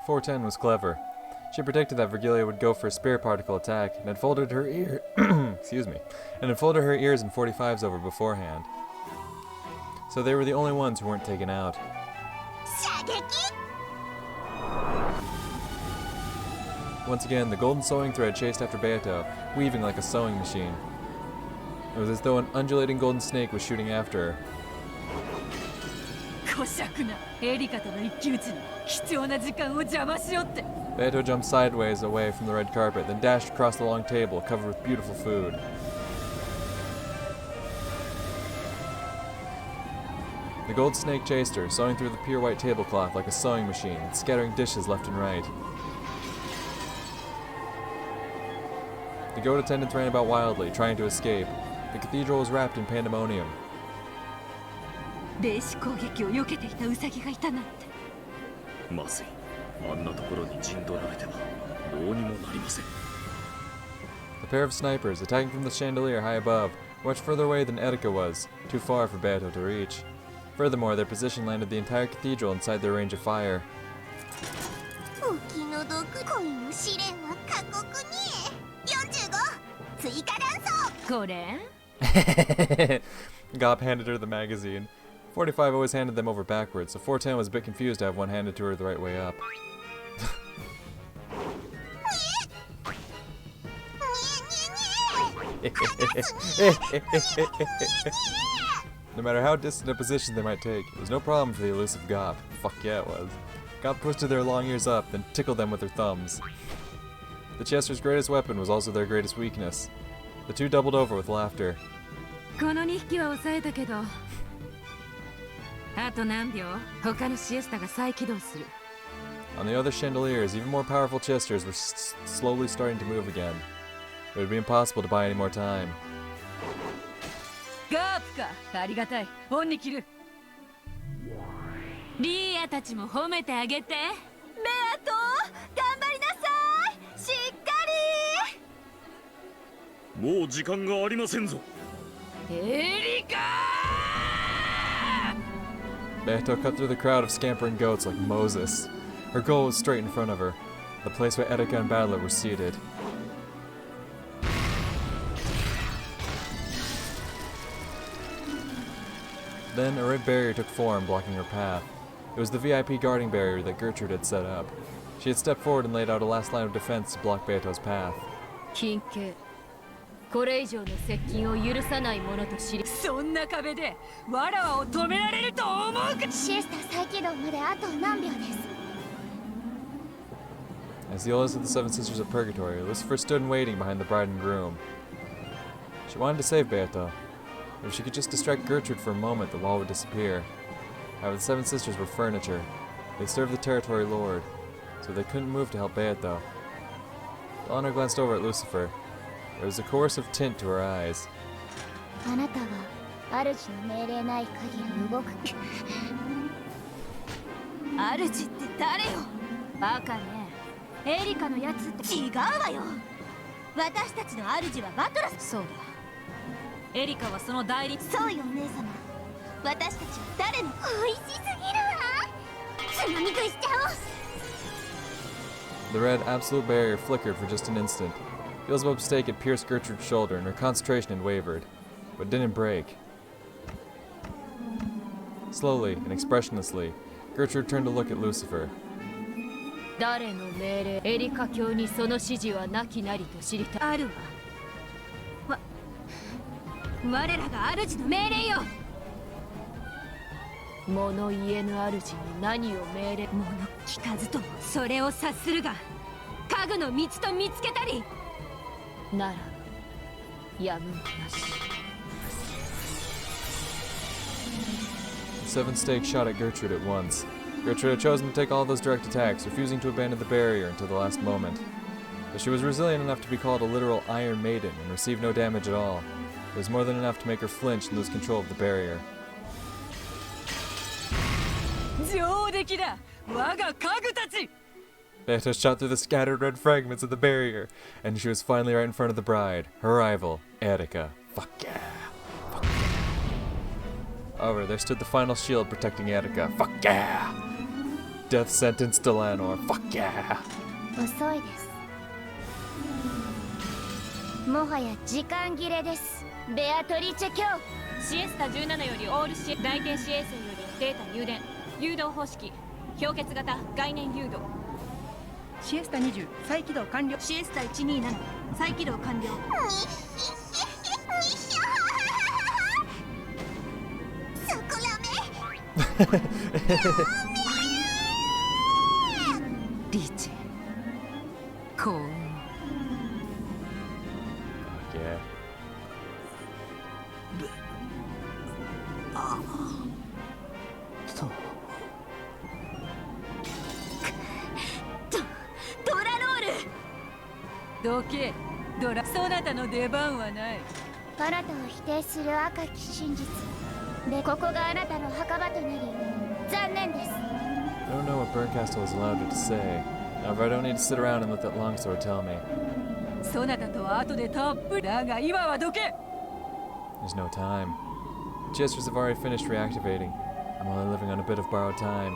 410 was clever. She predicted that Virgilia would go for a spirit particle attack and had folded her ear excuse me, and had folded her ears and 45s over beforehand. So they were the only ones who weren't taken out. Once again, the golden sewing thread chased after Beato, weaving like a sewing machine. It was as though an undulating golden snake was shooting after her. Beato jumped sideways away from the red carpet, then dashed across the long table covered with beautiful food. The gold snake chased her, sewing through the pure white tablecloth like a sewing machine, scattering dishes left and right. The goat attendants ran about wildly, trying to escape. The cathedral was wrapped in pandemonium. The pair of snipers, attacking from the chandelier high above, were much further away than Erika was, too far for Beato to reach. Furthermore, their position landed the entire cathedral inside their range of fire. Gop handed her the magazine. 45 always handed them over backwards, so 410 was a bit confused to have one handed to her the right way up. No matter how distant a position they might take, it was no problem for the elusive Gop. Fuck yeah, it was. Gop twisted their long ears up, then tickled them with her thumbs. The Chester's greatest weapon was also their greatest weakness. The two doubled over with laughter. On the other chandeliers, even more powerful Chesters were slowly starting to move again. It would be impossible to buy any more time. Beato cut through the crowd of scampering goats like Moses. Her goal was straight in front of her, the place where Erika and Battler were seated. Then a red barrier took form, blocking her path. It was the VIP guarding barrier that Gertrude had set up. She had stepped forward and laid out a last line of defense to block Beato's path. As the oldest of the seven sisters of Purgatory, Lucifer stood in waiting behind the bride and groom. She wanted to save Beato. If she could just distract Gertrude for a moment, the wall would disappear. However, the seven sisters were furniture. They served the territory lord, so they couldn't move to help Beato. Eleanor glanced over at Lucifer. There was a coercive tint to her eyes. The red absolute barrier flickered for just an instant. Beelzebub's stake had pierced Gertrude's shoulder and her concentration had wavered, but didn't break. Slowly and expressionlessly, Gertrude turned to look at Lucifer. The seven stakes shot at Gertrude at once. Gertrude had chosen to take all those direct attacks, refusing to abandon the barrier until the last moment. But she was resilient enough to be called a literal Iron Maiden and receive no damage at all. It was more than enough to make her flinch and lose control of the barrier. Beato shot through the scattered red fragments of the barrier, and she was finally right in front of the bride, her rival, Erika. Fuck yeah. Fuck yeah. However, there stood the final shield protecting Erika. Fuck yeah! Death sentence to Lanor. Fuck yeah! 遅いです。もはや時間切れです。ベアトリチェ卿。シエスタ17よりオールシエ大天使衛星よりデータ誘電誘導方式氷結型概念誘導。シエスタ20再起動完了。シエスタ127再起動完了。リーチ幸運。 Yeah. ドラロール。どけドラそなたの出番はない。あなたを否定する赤き真実で、ここがあなたの墓場となり残念です。 I don't know what Burncastle has allowed her to say. However, I don't need to sit around and let that longsword tell me. そなたとは後でたっぷりだが今はどけ。 There's no time. The Jesters have already finished reactivating. I'm only living on a bit of borrowed time.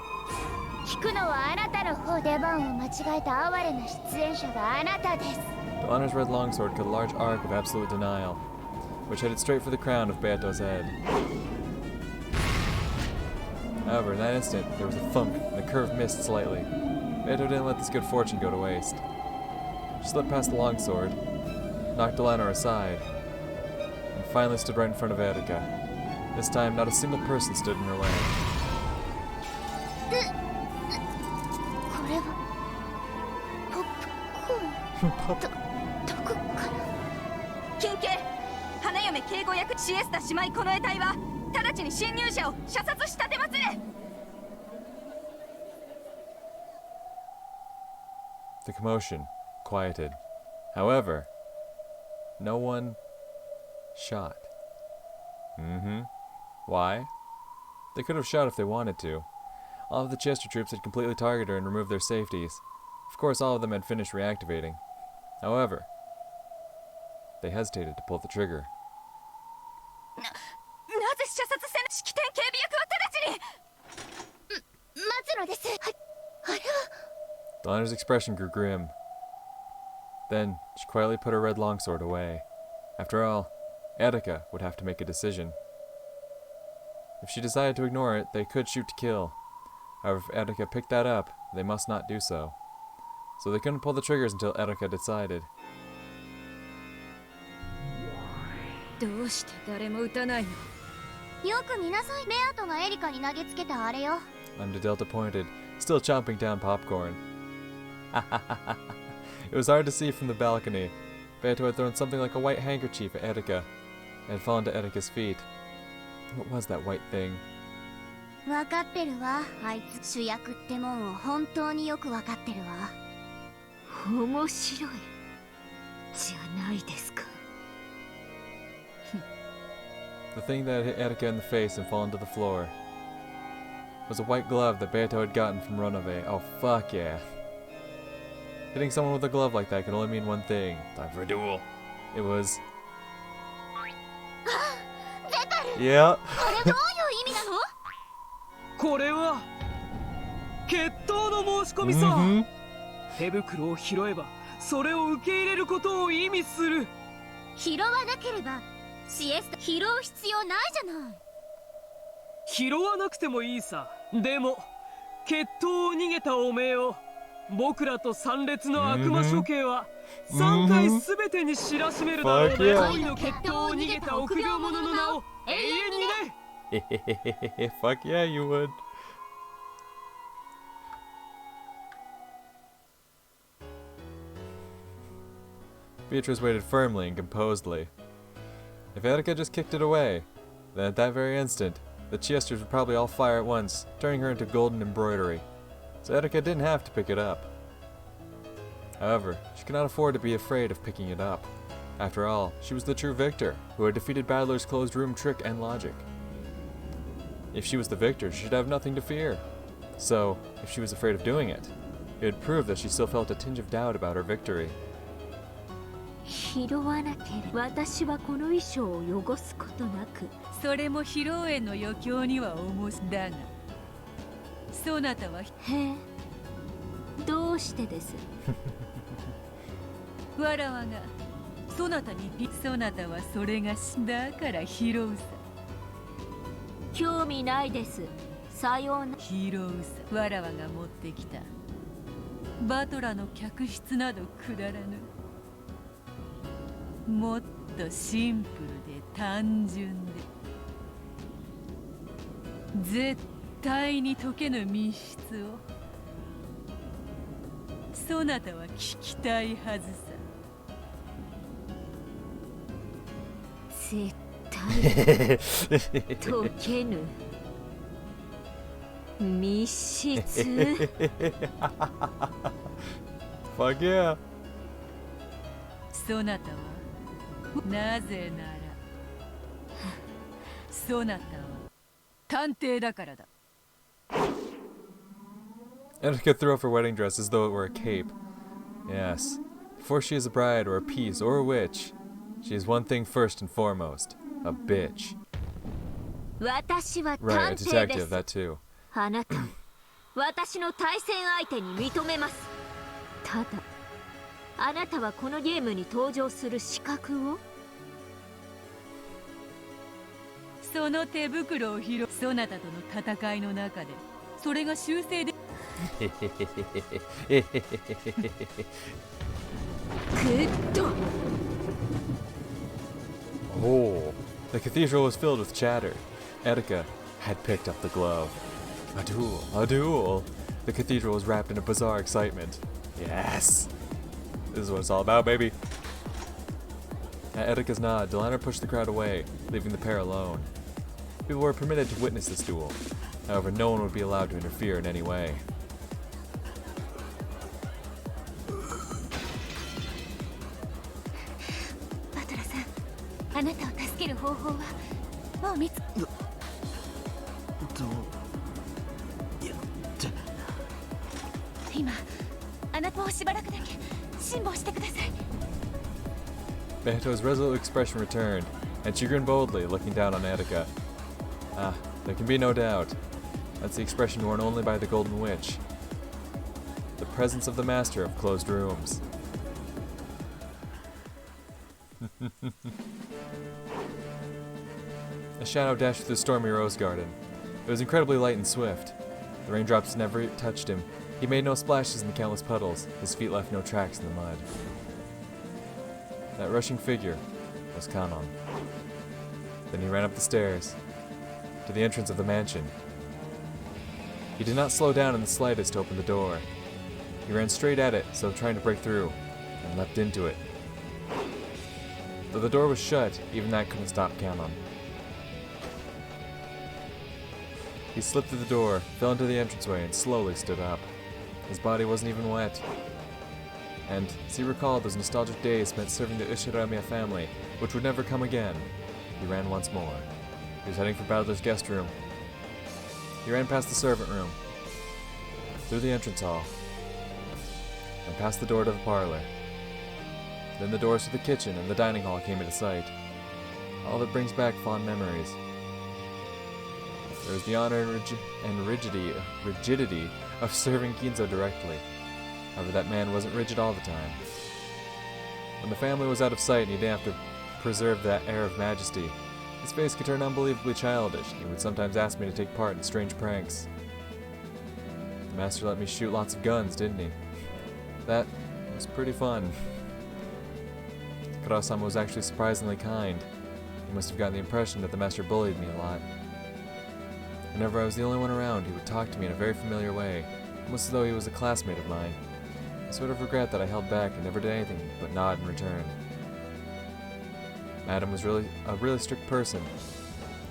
聞くのはあなたの方。出番を間違えた哀れな出演者があなたです。 The Honor's red longsword cut a large arc of absolute denial, which headed straight for the crown of Beato's head. However, in that instant, there was a thunk, and the curve missed slightly. Beato didn't let this good fortune go to waste. She slipped past the longsword, knocked Eleanor aside, and finally stood right in front of Erika. This time, not a single person stood in her way. これはポップコーン。どこから緊急花嫁警護役シエスタ姉妹この得体は直ちに侵入者を射殺し立てますれ。 The commotion quieted. However, no one shot. Why? They could have shot if they wanted to. All of the Chester troops had completely targeted her and removed their safeties. Of course, all of them had finished reactivating. However, they hesitated to pull the trigger. なぜ射殺せぬ式典警備役は直ちに。待つのです。あれは Donna's expression grew grim. Then, she quietly put her red longsword away. After all, Erika would have to make a decision. If she decided to ignore it, they could shoot to kill. However, if Erika picked that up, they must not do so. So they couldn't pull the triggers until Erika decided. どうして誰も撃たないの。よく見なさい。ベアトがエリカに投げつけたあれよ。Under Delta pointed, still chomping down popcorn. It was hard to see from the balcony. Beato had thrown something like a white handkerchief at Erika and had fallen to Erika's feet. What was that white thing? わかってるわ。あいつ主役ってもんを本当によくわかってるわ。面白いじゃないですか。 The thing that had hit Erika in the face and fallen to the floor was a white glove that Beato had gotten from Runaway. Oh, fuck yeah. Hitting someone with a glove like that could only mean one thing. Time for a duel. It was... Yeah. これどういう意味なの？これは決闘の申し込みさ。手袋を拾えばそれを受け入れることを意味する。拾わなければシエスタ拾う必要ないじゃない。拾わなくてもいいさ。でも決闘を逃げたおめえを僕らと参列の悪魔処刑は3回すべてに知らしめるだろうね。恋の決闘を逃げた臆病者の名を永遠にね。Fuck yeah, you would. Beatrice waited firmly and composedly. If Erika just kicked it away, then at that very instant, the Chesters would probably all fire at once, turning her into golden embroidery. So Erika didn't have to pick it up. However, she could not afford to be afraid of picking it up. After all, she was the true victor, who had defeated Battler's closed room trick and logic. If she was the victor, she should have nothing to fear. So, if she was afraid of doing it, it would prove that she still felt a tinge of doubt about her victory. 拾わなければ私はこの衣装を汚すことなく。それも披露宴の余興には重しだが、そなたはへえ、どうしてです？わらわがそなたにそなたはそれがだから拾うさ。興味ないです。さような。拾うさ。わらわが持ってきたバトラの客室などくだらぬ。もっとシンプルで単純で絶対に解けぬ密室をそなたは聞きたいはずさ。絶対解けぬ密室。Fuck yeah. そなたはなぜならそなたは探偵だからだ。Erika threw off her wedding dress as though it were a cape. Yes. Before she is a bride or a piece or a witch, she is one thing first and foremost. A bitch. 私は Right, 探 a 偵で detective, す。 that too. あなたを私の対戦相手に認めます。ただあなたはこのゲームに登場する資格を。その手袋を拾う。そなたとの戦いの中でそれが修正で。グッド。 Oh. The cathedral was filled with chatter. Erika had picked up the glove. A duel. A duel. The cathedral was wrapped in a bizarre excitement. Yes. This is what it's all about, baby. At Erika's nod, Delana pushed the crowd away, leaving the pair alone. People were permitted to witness this duel. However, no one would be allowed to interfere in any way. バトラさん、あなたを助ける方法はもう見つ。どうやって今あなたをしばらくだけ辛抱してください。 Behto's resolute expression returned, and she grinned boldly, looking down on Erika. Ah, there can be no doubt. That's the expression worn only by the Golden Witch. The presence of the master of closed rooms. A shadow dashed through the stormy rose garden. It was incredibly light and swift. The raindrops never touched him. He made no splashes in the countless puddles. His feet left no tracks in the mud. That rushing figure was Kanon. Then he ran up the stairs to the entrance of the mansion. He did not slow down in the slightest to open the door. He ran straight at it, so trying to break through, and leapt into it. Though the door was shut, even that couldn't stop Kanon. He slipped through the door, fell into the entranceway, and slowly stood up. His body wasn't even wet. And, as he recalled those nostalgic days spent serving the Ushiramiya family, which would never come again, he ran once more. He was heading for Battler's guest room. He ran past the servant room, through the entrance hall, and past the door to the parlor. Then the doors to the kitchen and the dining hall came into sight. All that brings back fond memories. There was the honor and rigidity of serving Ginzo directly. However, that man wasn't rigid all the time. When the family was out of sight and he didn't have to preserve that air of majesty, his face could turn unbelievably childish, and he would sometimes ask me to take part in strange pranks. The master let me shoot lots of guns, didn't he? That was pretty fun. Kurosama was actually surprisingly kind. He must have gotten the impression that the master bullied me a lot. Whenever I was the only one around, he would talk to me in a very familiar way, almost as though he was a classmate of mine. I sort of regret that I held back and never did anything but nod in return. Madam was a really strict person.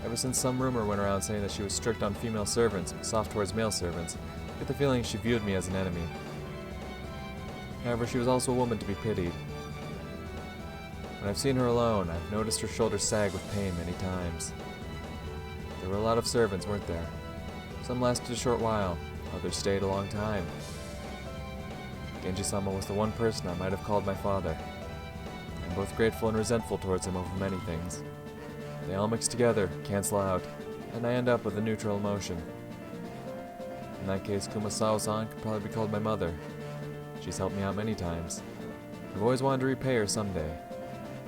Ever since some rumor went around saying that she was strict on female servants but soft towards male servants, I get the feeling she viewed me as an enemy. However, she was also a woman to be pitied. When I've seen her alone, I've noticed her shoulders sag with pain many times. There were a lot of servants, weren't there? Some lasted a short while, others stayed a long time. Genji-sama was the one person I might have called my father. I'm both grateful and resentful towards him over many things. They all mix together, cancel out, and I end up with a neutral emotion. In that case, Kumasawa-san could probably be called my mother. She's helped me out many times. I've always wanted to repay her someday,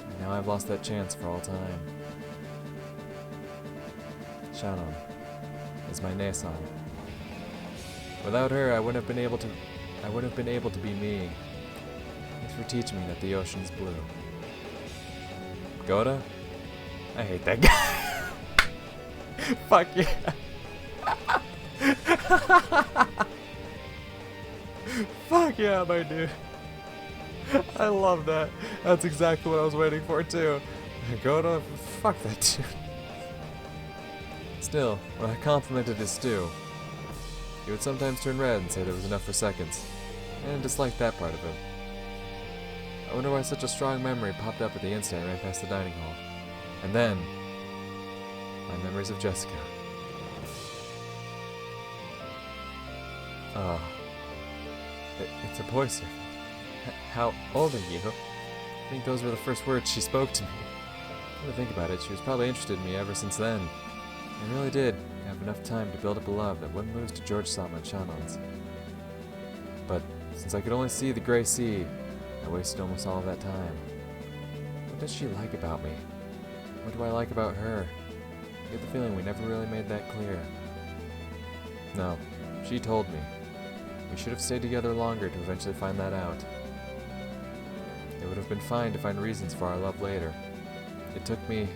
and now I've lost that chance for all time. Shannon is my ne-san. Without her, I wouldn't have been able to be me. Thanks for teaching me that the ocean is blue. Goda? I hate that guy. Fuck yeah. Fuck yeah, my dude. I love that. That's exactly what I was waiting for too. Goda, fuck that dude. Still, when I complimented his stew, he would sometimes turn red and say there was enough for seconds, and I disliked that part of him. I wonder why such a strong memory popped up at the instant I ran past the dining hall. And then, my memories of Jessica. It's a boy servant. How old are you? I think those were the first words she spoke to me. Come to think about it, she was probably interested in me ever since then. I really did have enough time to build up a love that wouldn't lose to George-sama and Shannon's. But since I could only see the gray sea, I wasted almost all of that time. What does she like about me? What do I like about her? I get the feeling we never really made that clear. No, she told me. We should have stayed together longer to eventually find that out. It would have been fine to find reasons for our love later. It took me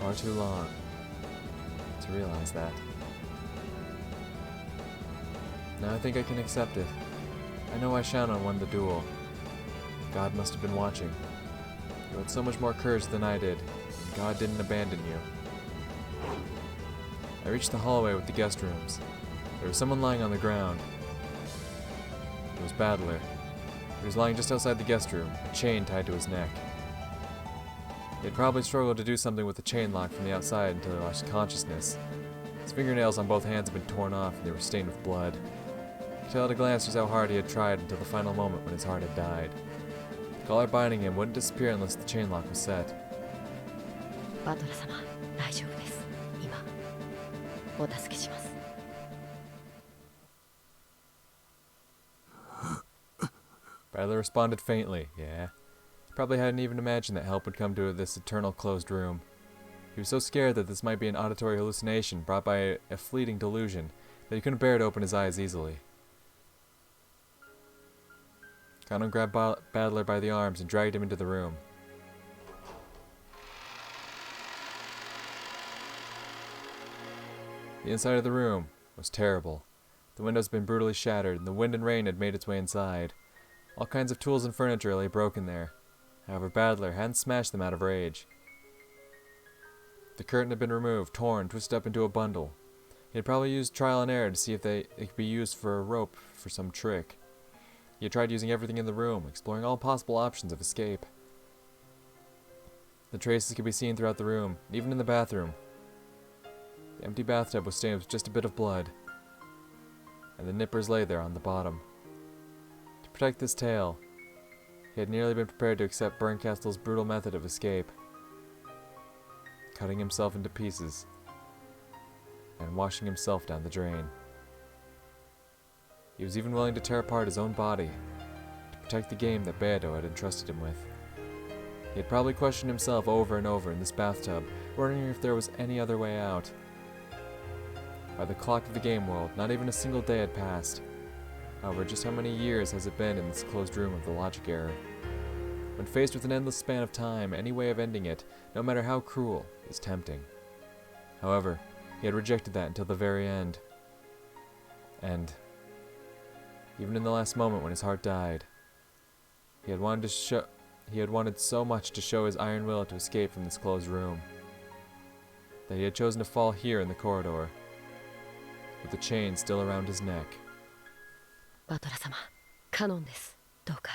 far too long to realize that. Now I think I can accept it. I know why Shannon won the duel. God must have been watching. You had so much more courage than I did, and God didn't abandon you. I reached the hallway with the guest rooms. There was someone lying on the ground. It was Battler. He was lying just outside the guest room, a chain tied to his neck. He had probably struggled to do something with the chain lock from the outside until he lost consciousness. His fingernails on both hands had been torn off and they were stained with blood. You could tell at a glance just how hard he had tried until the final moment when his heart had died. The collar binding him wouldn't disappear unless the chain lock was set. バトラ様、大丈夫です。今、お助けします。Battler responded faintly, yeah. He probably hadn't even imagined that help would come to this eternal closed room. He was so scared that this might be an auditory hallucination brought by a fleeting delusion that he couldn't bear to open his eyes easily. Kanon grabbed Battler by the arms and dragged him into the room. The inside of the room was terrible. The windows had been brutally shattered, and the wind and rain had made its way inside. All kinds of tools and furniture lay broken there. However, Battler hadn't smashed them out of rage. The curtain had been removed, torn, twisted up into a bundle. He had probably used trial and error to see if they could be used for a rope for some trick. He had tried using everything in the room, exploring all possible options of escape. The traces could be seen throughout the room, even in the bathroom. The empty bathtub was stained with just a bit of blood, and the nippers lay there on the bottom. To protect this tale, he had nearly been prepared to accept Berncastle's brutal method of escape, cutting himself into pieces and washing himself down the drain. He was even willing to tear apart his own body to protect the game that Beato had entrusted him with. He had probably questioned himself over and over in this bathtub, wondering if there was any other way out. By the clock of the game world, not even a single day had passed. However, just how many years has it been in this closed room of the logic error? When faced with an endless span of time, any way of ending it, no matter how cruel, is tempting. However, he had rejected that until the very end. And even in the last moment when his heart died, he had wanted so much to show his iron will to escape from this closed room, that he had chosen to fall here in the corridor, with the chain still around his neck. バトラ様、カノンです。どうか、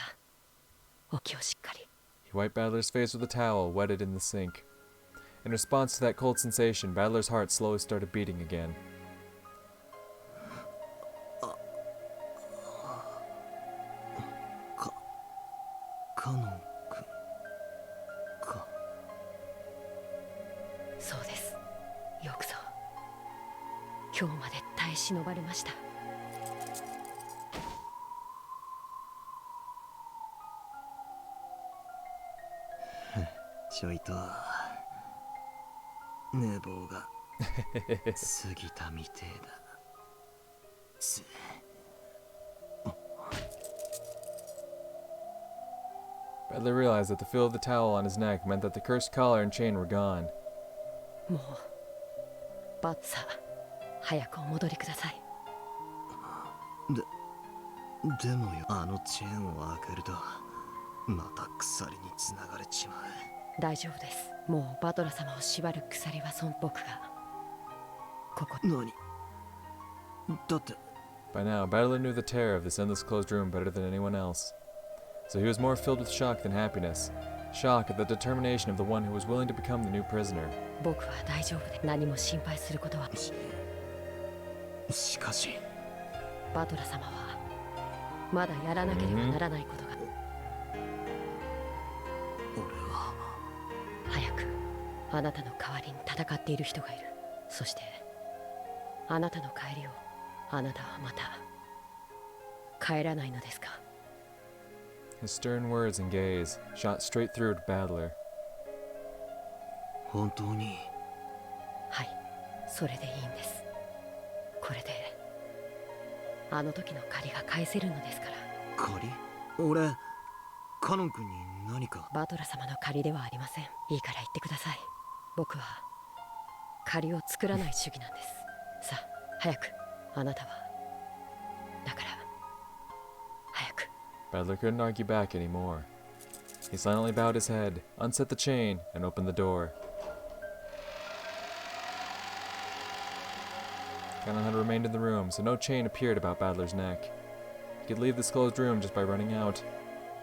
お気をしっかり。 He wiped Battler's face with a towel wetted in the sink. In response to that cold sensation, Battler's heart slowly started beating again. カノン君。今日まで耐え忍ばれました。ちょいと寝坊が過ぎたみてえだ。Badler realized that the feel of the towel on his neck meant that the cursed collar and chain were gone. もうバッサー、早くお戻りください。でもよ、あのチェーンを開けるとまた鎖につながれちまう。大丈夫です。もうバトラ様を縛る鎖は僕がここ。何だって。 By now, Badler knew the terror of this endless closed room better than anyone else. So he was more filled with shock than happiness. Shock at the determination of the one who was willing to become the new prisoner. 僕は大丈夫で何も心配することは。しかしバトラ様はまだやらなければならないことが。俺は早くあなたの代わりに戦っている人がいる。そしてあなたの帰りをあなたはまた帰らないのですか。 His stern words and gaze shot straight through to Badler. 本当に。はい、それでいいんです。これであの時の借りが返せるのですから。借り？俺カノン君に何か。バトラ様の借りではありません。いいから言ってください。僕は借りを作らない主義なんです。さあ早く。あなたはだから早く。 Badler couldn't argue back anymore. He silently bowed his head, unset the chain, and opened the door. Kanon had remained in the room, so no chain appeared about Badler's neck. He could leave this closed room just by running out.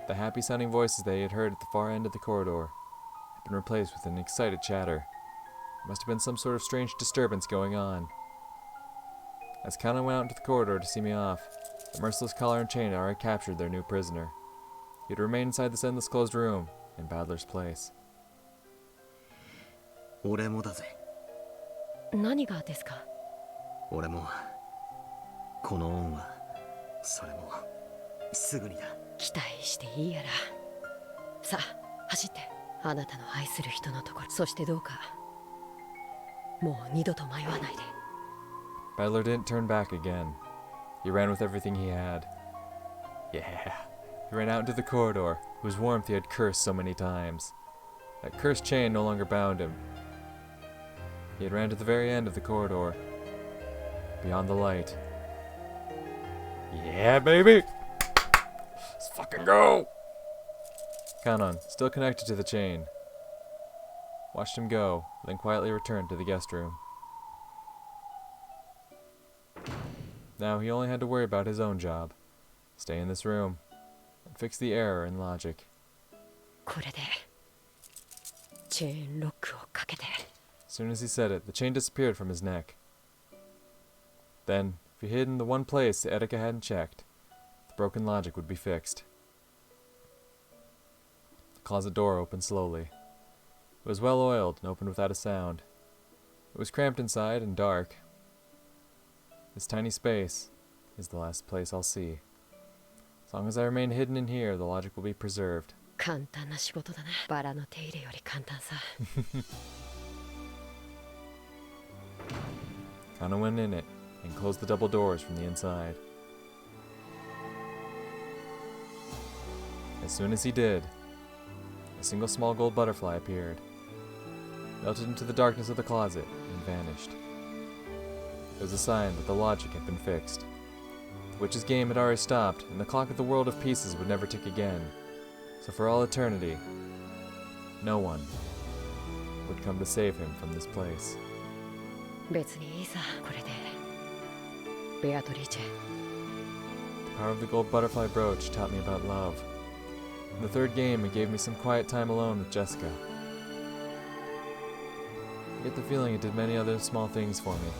The happy-sounding voices they had heard at the far end of the corridor had been replaced with an excited chatter. There must have been some sort of strange disturbance going on. As Kanon went out into the corridor to see me off, the merciless collar and chain had already captured their new prisoner. He had remained inside this endless closed room, in Badler's place. 俺もだぜ。何がですか。俺もこの恩はそれもすぐにだ。期待していいやら。さあ走ってあなたの愛する人のところ。そしてどうかもう二度と迷わないで。 Badler didn't turn back again. He ran with everything he had. Yeah, he ran out into the corridor, whose warmth he had cursed so many times. That cursed chain no longer bound him. He had ran to the very end of the corridor, beyond the light. Yeah, baby! Let's fucking go! Kanon, still connected to the chain, watched him go, then quietly returned to the guest room. Now he only had to worry about his own job. Stay in this room and fix the error in logic. これでチェーンロックをかけて。 As soon as he said it, the chain disappeared from his neck. Then, if he hid in the one place Erika hadn't checked, the broken logic would be fixed. The closet door opened slowly. It was well oiled and opened without a sound. It was cramped inside and dark. This tiny space is the last place I'll see. As long as I remain hidden in here, the logic will be preserved. 簡単な仕事だな。バラの手入れより簡単さ。Kanon went in it and closed the double doors from the inside. As soon as he did, a single small gold butterfly appeared, melted into the darkness of the closet, and vanished. It was a sign that the logic had been fixed. The witch's game had already stopped, and the clock of the world of pieces would never tick again. So for all eternity, no one would come to save him from this place. 別にいいさ、これで。ベアトリーチェ。 The power of the gold butterfly brooch taught me about love. In the third game, it gave me some quiet time alone with Jessica. I get the feeling it did many other small things for me.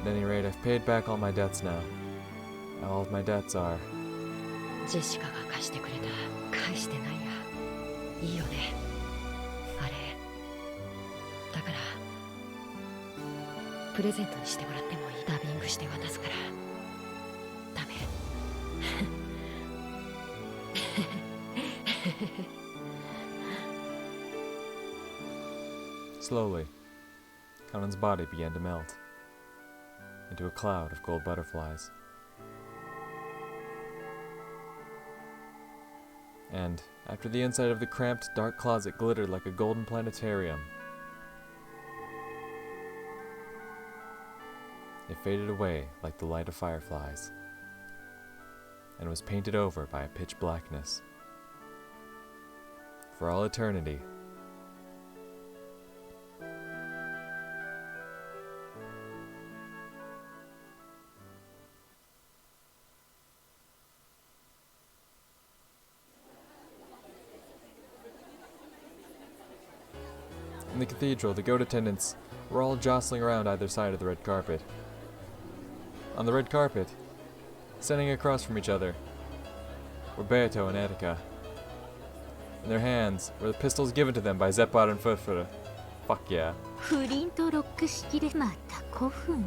At any rate, I've paid back all my debts now. All of my debts are... ジェシカが貸してくれた。返してないや。いいよね。あれ。だからプレゼントにしてもらってもいい？ダビングして渡すから。ダメ。Slowly, Conan's body began to melt into a cloud of gold butterflies. And after the inside of the cramped, dark closet glittered like a golden planetarium, it faded away like the light of fireflies, and was painted over by a pitch blackness. For all eternity, in the cathedral, the goat attendants were all jostling around either side of the red carpet. On the red carpet, standing across from each other, were Beato and Erika. In their hands were the pistols given to them by Zeppar and Furfur. Fuck yeah. フリントロック式でまた古墳。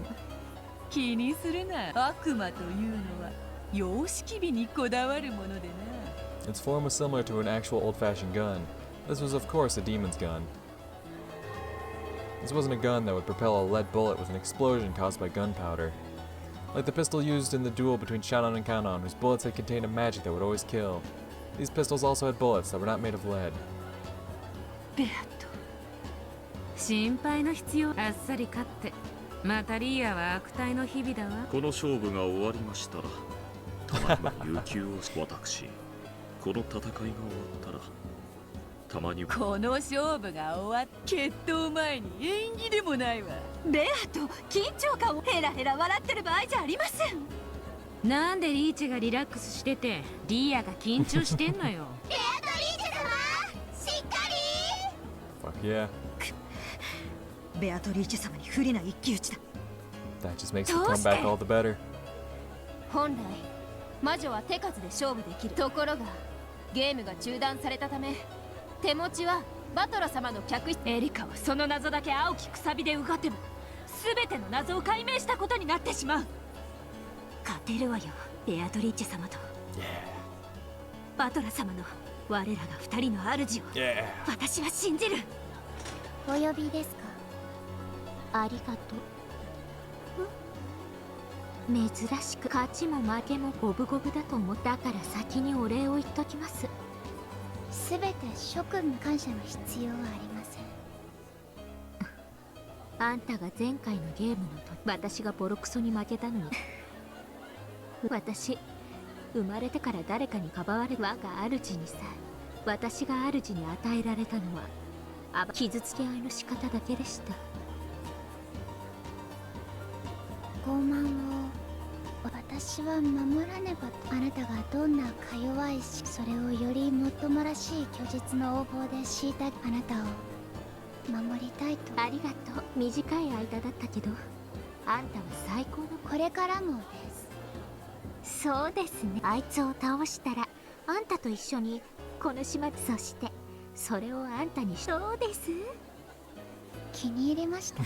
気にするな。悪魔というのは様式美にこだわるものでな。 Its form was similar to an actual old-fashioned gun. This was of course a demon's gun. This wasn't a gun that would propel a lead bullet with an explosion caused by gunpowder. Like the pistol used in the duel between Shannon and Kanon, whose bullets had contained a magic that would always kill. These pistols also had bullets that were not made of lead. ベアト。心配の必要。あっさり勝って。またリーアは悪態の日々だわ。この勝負が終わりましたら、たまには有給を私。この戦いが終わったら。たまにはこの勝負が終わっ決闘前に演技でもないわ。ベアと緊張感をヘラヘラ笑ってる場合じゃありません。なんでリーチがリラックスしててリーアが緊張してんのよ。ベアとリーチ様しっかり。 Fuck yeah. ベアとリーチ様に不利な一騎打ちだ。 That just makes the comeback all the better. 本来魔女は手数で勝負できる。ところがゲームが中断されたため手持ちはバトラ様の客室。エリカはその謎だけ青きくさびでうがっても全ての謎を解明したことになってしまう。勝てるわよ、ベアトリーチェ様と、バトラ様の我らが二人の主を、私は信じる。お呼びですか？ありがとう。珍しく勝ちも負けも五分五分だと思ったから先にお礼を言っときます。すべて諸君の感謝の必要はありません。あんたが前回のゲームの時、私がボロクソに負けたのに私、生まれてから誰かにかばわれ我が主にさ、私が主に与えられたのは傷つけ合いの仕方だけでした。傲慢を私は守らねば。あなたがどんなか弱いし、それをよりもっともらしい虚実の横暴で敷いたあなたを守りたいと。ありがとう。短い間だったけどあんたは最高の。これからもです。そうですね。あいつを倒したらあんたと一緒にこの島。そしてそれをあんたに。そうです。気に入りました。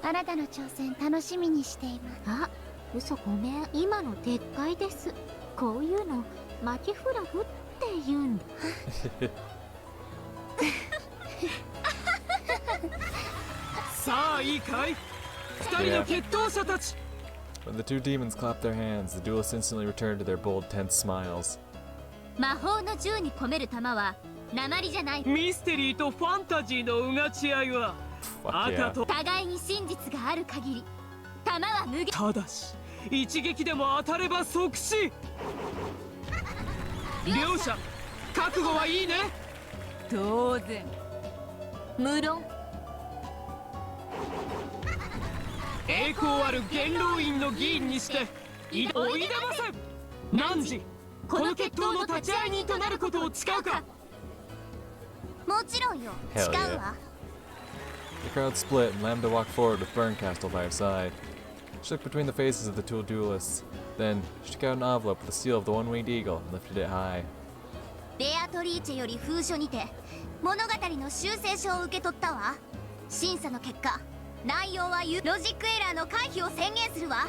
あなたの挑戦楽しみにしています。あ、嘘、ごめん。今の撤回です。こういうのマキフラグって言うんだ。さあいいかい、二人の決闘者たち。 When the two demons clapped their hands, the duelists instantly returned to their bold, tense smiles. 魔法の銃に込める弾は鉛じゃない。ミステリーとファンタジーのうがち合いは Fuck yeah. 赤と。互いに真実がある限り弾は無限。ただし一撃でも当たれば即死。両者覚悟はいいね。当然。無論。栄光ある元老院の議員にしておいでません。汝この決闘の立ち会い人となることを誓うか。もちろんよ。 Hell 誓 yeah. うわ。 The crowd split and Lambda walked forward with Berncastle by her side. She looked between the faces of the two duelists. Then, she took out an envelope with the seal of the one-winged eagle and lifted it high. ベアトリーチェより封書にて物語の修正書を受け取ったわ。審査の結果内容はロジックエラーの回避を宣言するわ。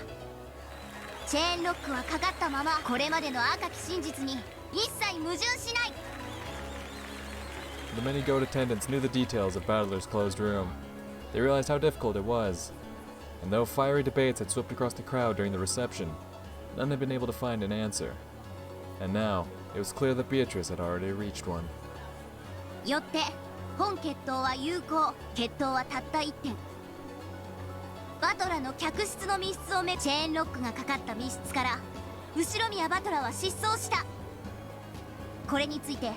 チェーンロックはかかったまま、これまでの赤き真実に一切矛盾しない。 The many goat attendants knew the details of Battler's closed room. They realized how difficult it was. And though fiery debates had swept across the crowd during the reception, none had been able to find an answer. And now, it was clear that Beatrice had already reached one. よって本決闘は有効。決闘はたった1点。バトラの客室の密室をチェーンロックがかかった密室から後宮バトラは失踪した。これについて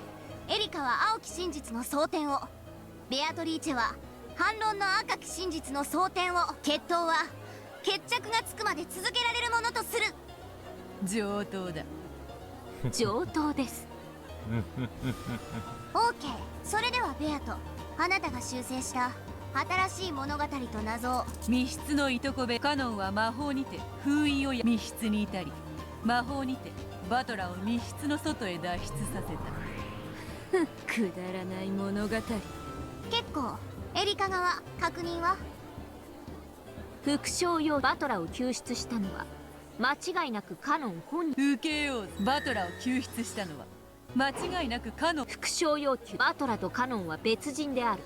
エリカは青き真実の争点を、ベアトリーチェは反論の赤き真実の争点を。決闘は決着がつくまで続けられるものとする。上等だ。上等です。オーケー。それではベアト、あなたが修正した新しい物語と謎を。密室のいとこべカノンは魔法にて封印を密室にいたり、魔法にてバトラを密室の外へ脱出させた。くだらない物語。結構。エリカ側確認は？副将用バトラを救出したのは間違いなくカノン本人。受けよう。バトラを救出したのは間違いなくカノン。副将要求。バトラとカノンは別人である。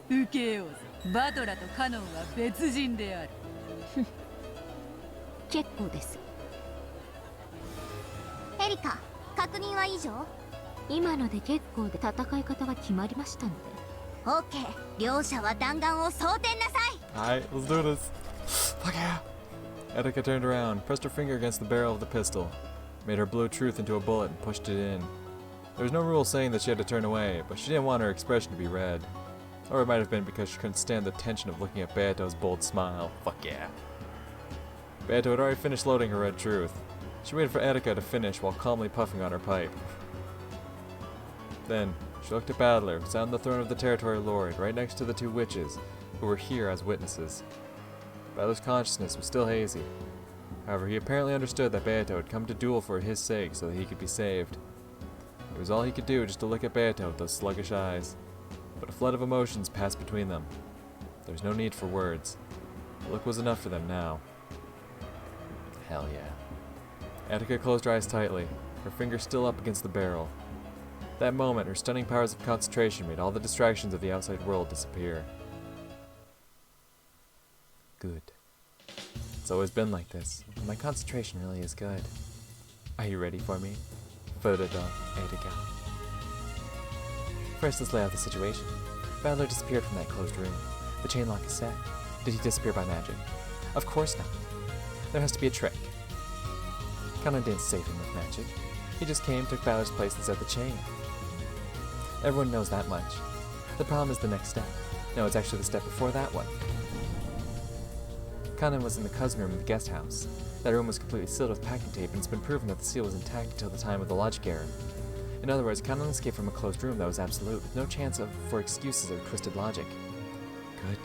受けよう。バトラとカノンは別人である。結構です。エリカ、確認は以上？今ので結構で戦い方が決まりましたので。オーケー。両者は弾丸を装填なさい。 Alright, let's do this. Fuck yeah! Erika turned around, pressed her finger against the barrel of the pistol, made her blow truth into a bullet and pushed it in. There was no rule saying that she had to turn away, but she didn't want her expression to be read. Or it might have been because she couldn't stand the tension of looking at Beato's bold smile. Fuck yeah. Beato had already finished loading her red truth. She waited for Erika to finish while calmly puffing on her pipe. Then, she looked at Battler, who sat on the throne of the Territory Lord, right next to the two witches, who were here as witnesses. Battler's consciousness was still hazy. However, he apparently understood that Beato had come to duel for his sake so that he could be saved. It was all he could do just to look at Beato with those sluggish eyes. But a flood of emotions passed between them. There was no need for words. The look was enough for them now. Hell yeah. Erika closed her eyes tightly, her finger still up against the barrel. That moment, her stunning powers of concentration made all the distractions of the outside world disappear. Good. It's always been like this, and my concentration really is good. Are you ready for me? Erika. First, let's lay out the situation. Battler disappeared from that closed room. The chain lock is set. Did he disappear by magic? Of course not. There has to be a trick. Kanon didn't save him with magic. He just came, took Battler's place, and set the chain. Everyone knows that much. The problem is the next step. No, it's actually the step before that one. Kanon was in the cousin room of the guest house. That room was completely sealed with packing tape, and it's been proven that the seal was intact until the time of the logic error. In other words, Kanon escaped from a closed room that was absolute, with no chance for excuses or twisted logic. Good.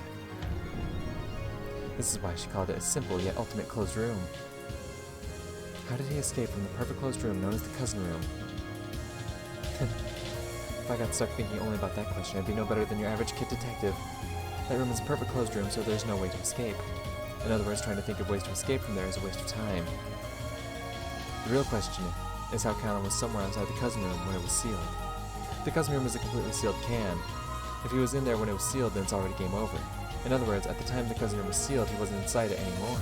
This is why she called it a simple yet ultimate closed room. How did he escape from the perfect closed room known as the cousin room? If I got stuck thinking only about that question, I'd be no better than your average kid detective. That room is a perfect closed room, so there's no way to escape. In other words, trying to think of ways to escape from there is a waste of time. The real question is how Kanon was somewhere outside the cousin room when it was sealed. The cousin room is a completely sealed can. If he was in there when it was sealed, then it's already game over. In other words, at the time the cousin room was sealed, he wasn't inside it anymore.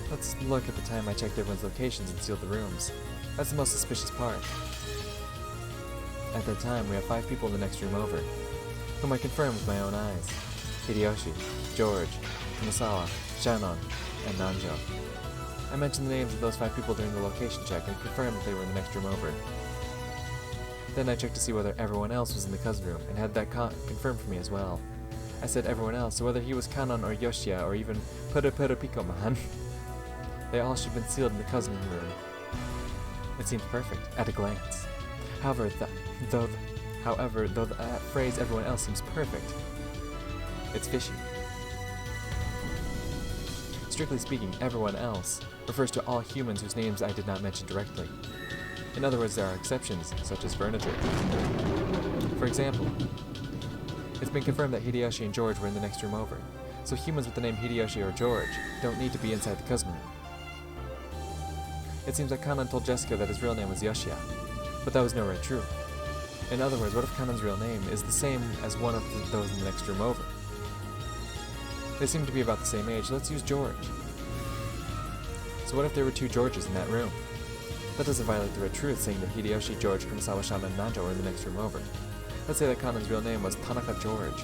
Let's look at the time I checked everyone's locations and sealed the rooms. That's the most suspicious part. At that time, we have 5 people in the next room over, whom I confirmed with my own eyes. Hideyoshi, George, Kumasawa, Shannon, and Nanjo. I mentioned the names of those 5 people during the location check and confirmed that they were in the next room over. Then I checked to see whether everyone else was in the cousin room, and had that confirmed for me as well. I said everyone else, so whether he was Kanon or Yoshia or even Pikoman, they all should have been sealed in the cousin room. It seems perfect, at a glance. However, though the phrase everyone else seems perfect, it's fishy. Strictly speaking, everyone else refers to all humans whose names I did not mention directly. In other words, there are exceptions, such as furniture. For example, It's been confirmed that Hideyoshi and George were in the next room over, so humans with the name Hideyoshi or George don't need to be inside the cousin room. It seems that Kanan told Jessica that his real name was Yoshia, but that was nowhere true. In other words, what if Kanan's real name is the same as one of those in the next room over? They seem to be about the same age, let's use George. So what if there were two Georges in that room? That doesn't violate the red truth, saying that Hideyoshi, George, Kumasawa-san, and Nanjo were in the next room over. Let's say that Kanan's real name was Tanaka George.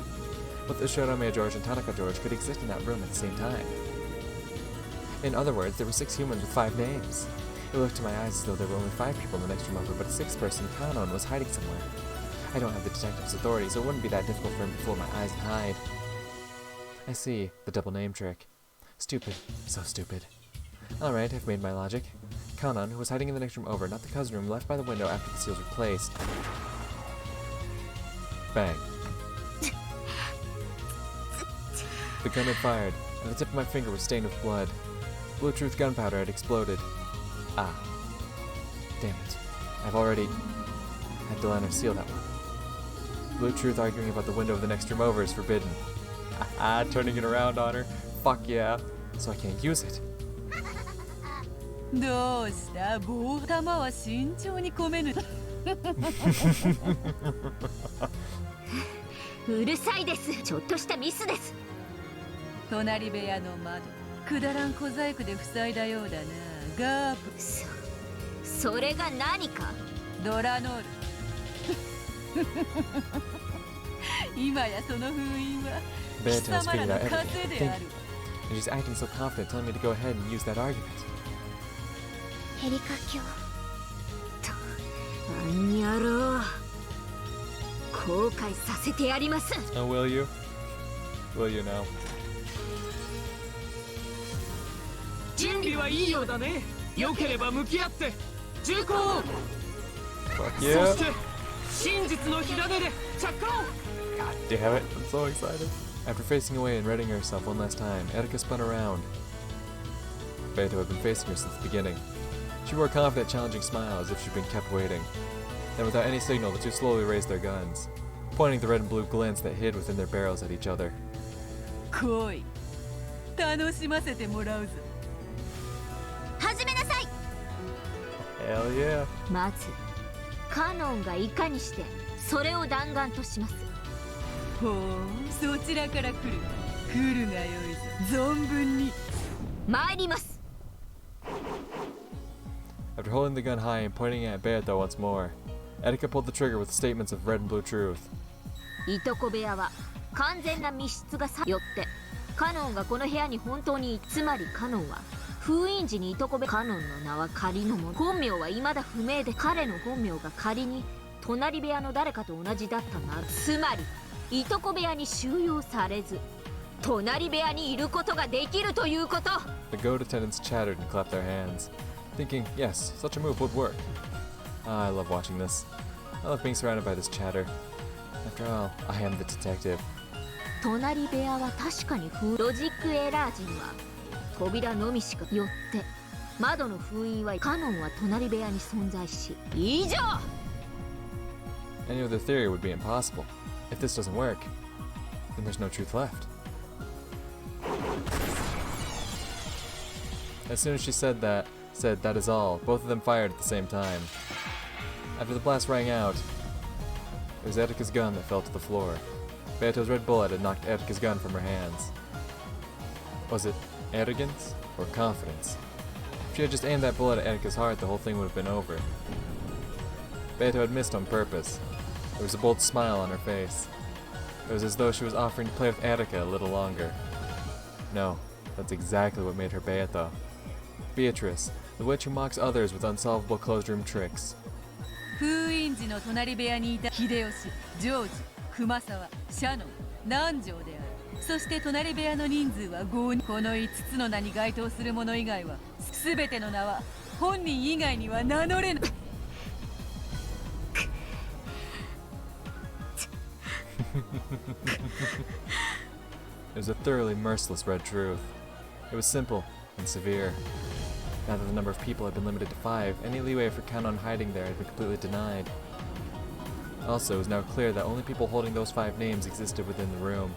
Both Ishirome George and Tanaka George could exist in that room at the same time. In other words, there were 6 humans with 5 names. It looked to my eyes as though there were only 5 people in the next room over, but a 6th person, Kanon, was hiding somewhere. I don't have the detective's authority, so it wouldn't be that difficult for him to fool my eyes and hide. I see. The double name trick. Stupid. So stupid. Alright, I've made my logic. Kanon, who was hiding in the next room over, not the cousin room, left by the window after the seals were placed. Bang. The gun had fired, and the tip of my finger was stained with blood. Blue Truth gunpowder had exploded. Ah. Damn it. I've already had Delano seal that one. Blue Truth arguing about the window of the next room over is forbidden. Haha, turning it around on her. Fuck yeah. So I can't use it. どうした棒玉は慎重に込めぬうるさいです。ちょっとしたミスです。隣部屋の窓くだらん小細工で塞いだようだなガープそれが何かドラノール今やその封印は貴 Beatrice 様ら figured の out 風 everything. である And she's acting so confident, telling me to go ahead and use that argument. エリカ卿あんやろう後悔させてやります Oh, will you? Will you now? 準備はいいようだね。良ければ向き合って銃口を Fuck そ yeah! して真実の火種で着火を God damn it, I'm so excited. After facing away and readying herself one last time, Erika spun around. Beto had been facing her since the beginning. She wore a confident, challenging smile as if she'd been kept waiting. Then without any signal, the two slowly raised their guns, pointing the red and blue glints that hid within their barrels at each other. 来い楽しませてもらうぞ始めなさい Hell yeah! まずカノンがいかにしてそれを弾丸としますほうそちらから来る来るがよいぞ存分に参ります After holding the gun high and pointing it at Beto once more, Erika pulled the trigger with statements of red and blue truth. いとこ部屋は完全な密室がよってカノンがこの部屋に本当につまりカノンは封印時にいとこ部カノンの名は仮のもの本名は未だ不明で彼の本名が仮に隣部屋の誰かと同じだったならつまりいとこ部屋に収容されず隣部屋にいることができるということ The goat attendants chattered and clapped their hands, thinking, yes, such a move would work. Ah, I love watching this. I love being surrounded by this chatter. After all, I am the detective. 隣部屋は確かにロジックエラー時には扉のみしかよって窓の封印はカノンは隣部屋に存在し以上 Any other theory would be impossible. If this doesn't work, then there's no truth left. As soon as she said that is all, both of them fired at the same time. After the blast rang out, it was Erika's gun that fell to the floor. Beto's red bullet had knocked Erika's gun from her hands. Was it arrogance or confidence? If she had just aimed that bullet at Erika's heart, the whole thing would have been over. Beto had missed on purpose. There was a bold smile on her face. It was as though she was offering to play with Erika a little longer. No, that's exactly what made her Beto. Beatrice, the witch who mocks others with unsolvable closed room tricks. 封印時の隣部屋にいた秀吉、ジョージ、熊沢、シャノン、南條であるそして隣部屋の人数は5人この5つの名に該当する者以外は全ての名は本人以外には名乗れない It was a thoroughly merciless red truth. It was simple and severe. Now that the number of people had been limited to 5, any leeway for Kanon hiding there had been completely denied. Also, it was now clear that only people holding those 5 names existed within the room.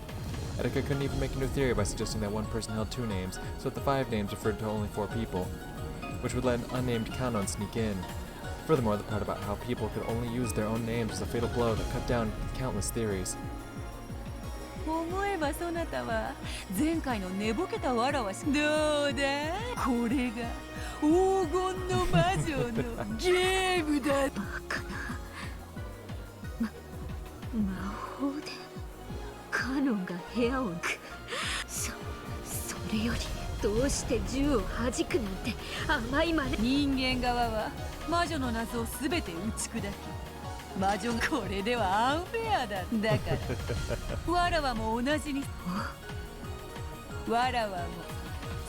Erika couldn't even make a new theory by suggesting that one person held 2 names, so that the 5 names referred to only 4 people, which would let an unnamed Kanon sneak in. Furthermore, the part about how people could only use their own names was a fatal blow that cut down countless theories. 思えばそなたは前回の寝ぼけたわらわしどうだこれが黄金の魔女のゲームだバカな魔法でカノンが部屋をそれよりどうして銃を弾くなんて甘いまね人間側は魔女の謎を全て打ち砕き魔女がこれではアンフェアだだからわらわも同じにわらわも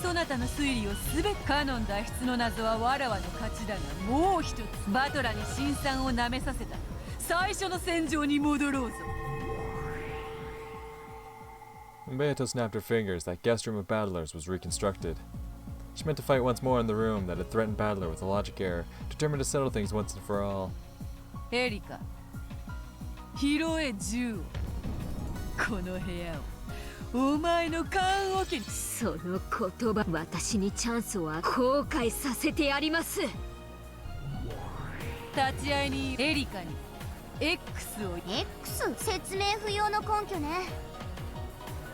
そなたの推理を全てカノン脱出の謎はわらわの勝ちだがもう一つバトラに辛酸をなめさせた最初の戦場に戻ろうぞ Beato snapped her fingers. That guest room of battlers was reconstructed. She meant to fight once more in the room that had threatened Battler with a logic error, determined to settle things once and for all. エリカ拾え銃をこの部屋をお前の棺桶にその言葉私にチャンスを後悔させてやります立ち会いにエリカに X を X 説明不要の根拠ね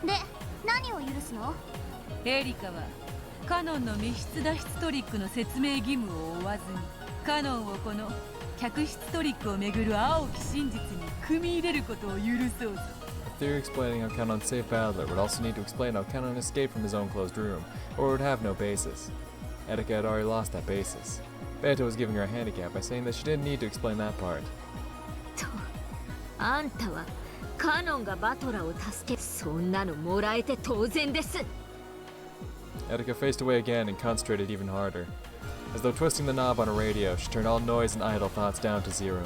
で何を許すのエリカはカノンの密室脱出トリックの説明義務を負わずにカノンをこの客室トリックをめぐる青き真実に組み入れることを許そうぞ A theory explaining how Kanon saved Battler would also need to explain how Kanon escaped from his own closed room, or it would have no basis. Erika had already lost that basis. Beato was giving her a handicap by saying that she didn't need to explain that part. とあんたはカノンがバトラを助けそんなのもらえて当然です Erika faced away again and concentrated even harder. As though twisting the knob on a radio, she turned all noise and idle thoughts down to 0.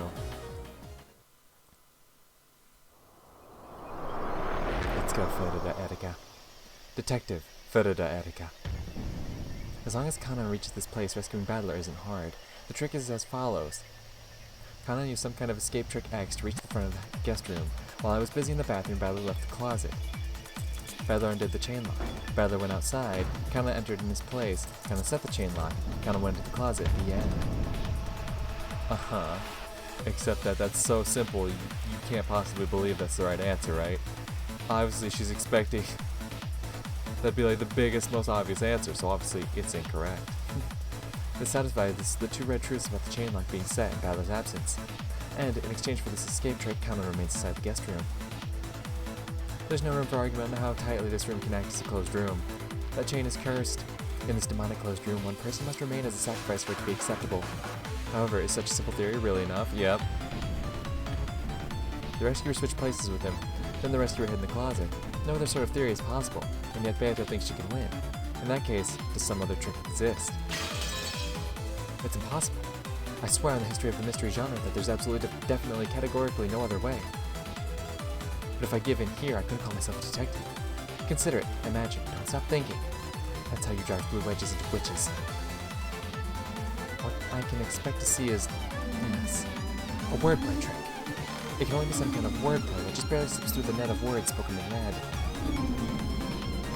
Let's go, Ferida Erika. Detective Ferida Erika. As long as Kanon reaches this place, rescuing Battler isn't hard. The trick is as follows. Kanon used some kind of escape trick X to reach the front of the guest room. While I was busy in the bathroom, Battler left the closet. Battler undid the chain lock. Battler went outside. Kanon entered in his place. Kanon set the chain lock. Kanon went into the closet. The end. Uh-huh. Except that that's so simple, you can't possibly believe that's the right answer, right? Obviously, she's expecting that'd be like the biggest, most obvious answer, so obviously it's incorrect. Dissatisfied, this is the 2 red truths about the chain lock being set in Battler's absence. And in exchange for this escape trick, Kanon remains inside the guest room. There's no room for argument on how tightly this room can act as a closed room. That chain is cursed. In this demonic closed room, one person must remain as a sacrifice for it to be acceptable. However, is such a simple theory really enough? Yep. The rescuer switched places with him. Then the rescuer hid in the closet. No other sort of theory is possible, and yet Beato thinks she can win. In that case, does some other trick exist? It's impossible. I swear on the history of the mystery genre that there's absolutely, definitely, categorically no other way. But if I give in here, I couldn't call myself a detective. Consider it, imagine, don't stop thinking. That's how you drive blue wedges into witches. What I can expect to see is, yes, a wordplay trick. It can only be some kind of wordplay that just barely slips through the net of words spoken in red.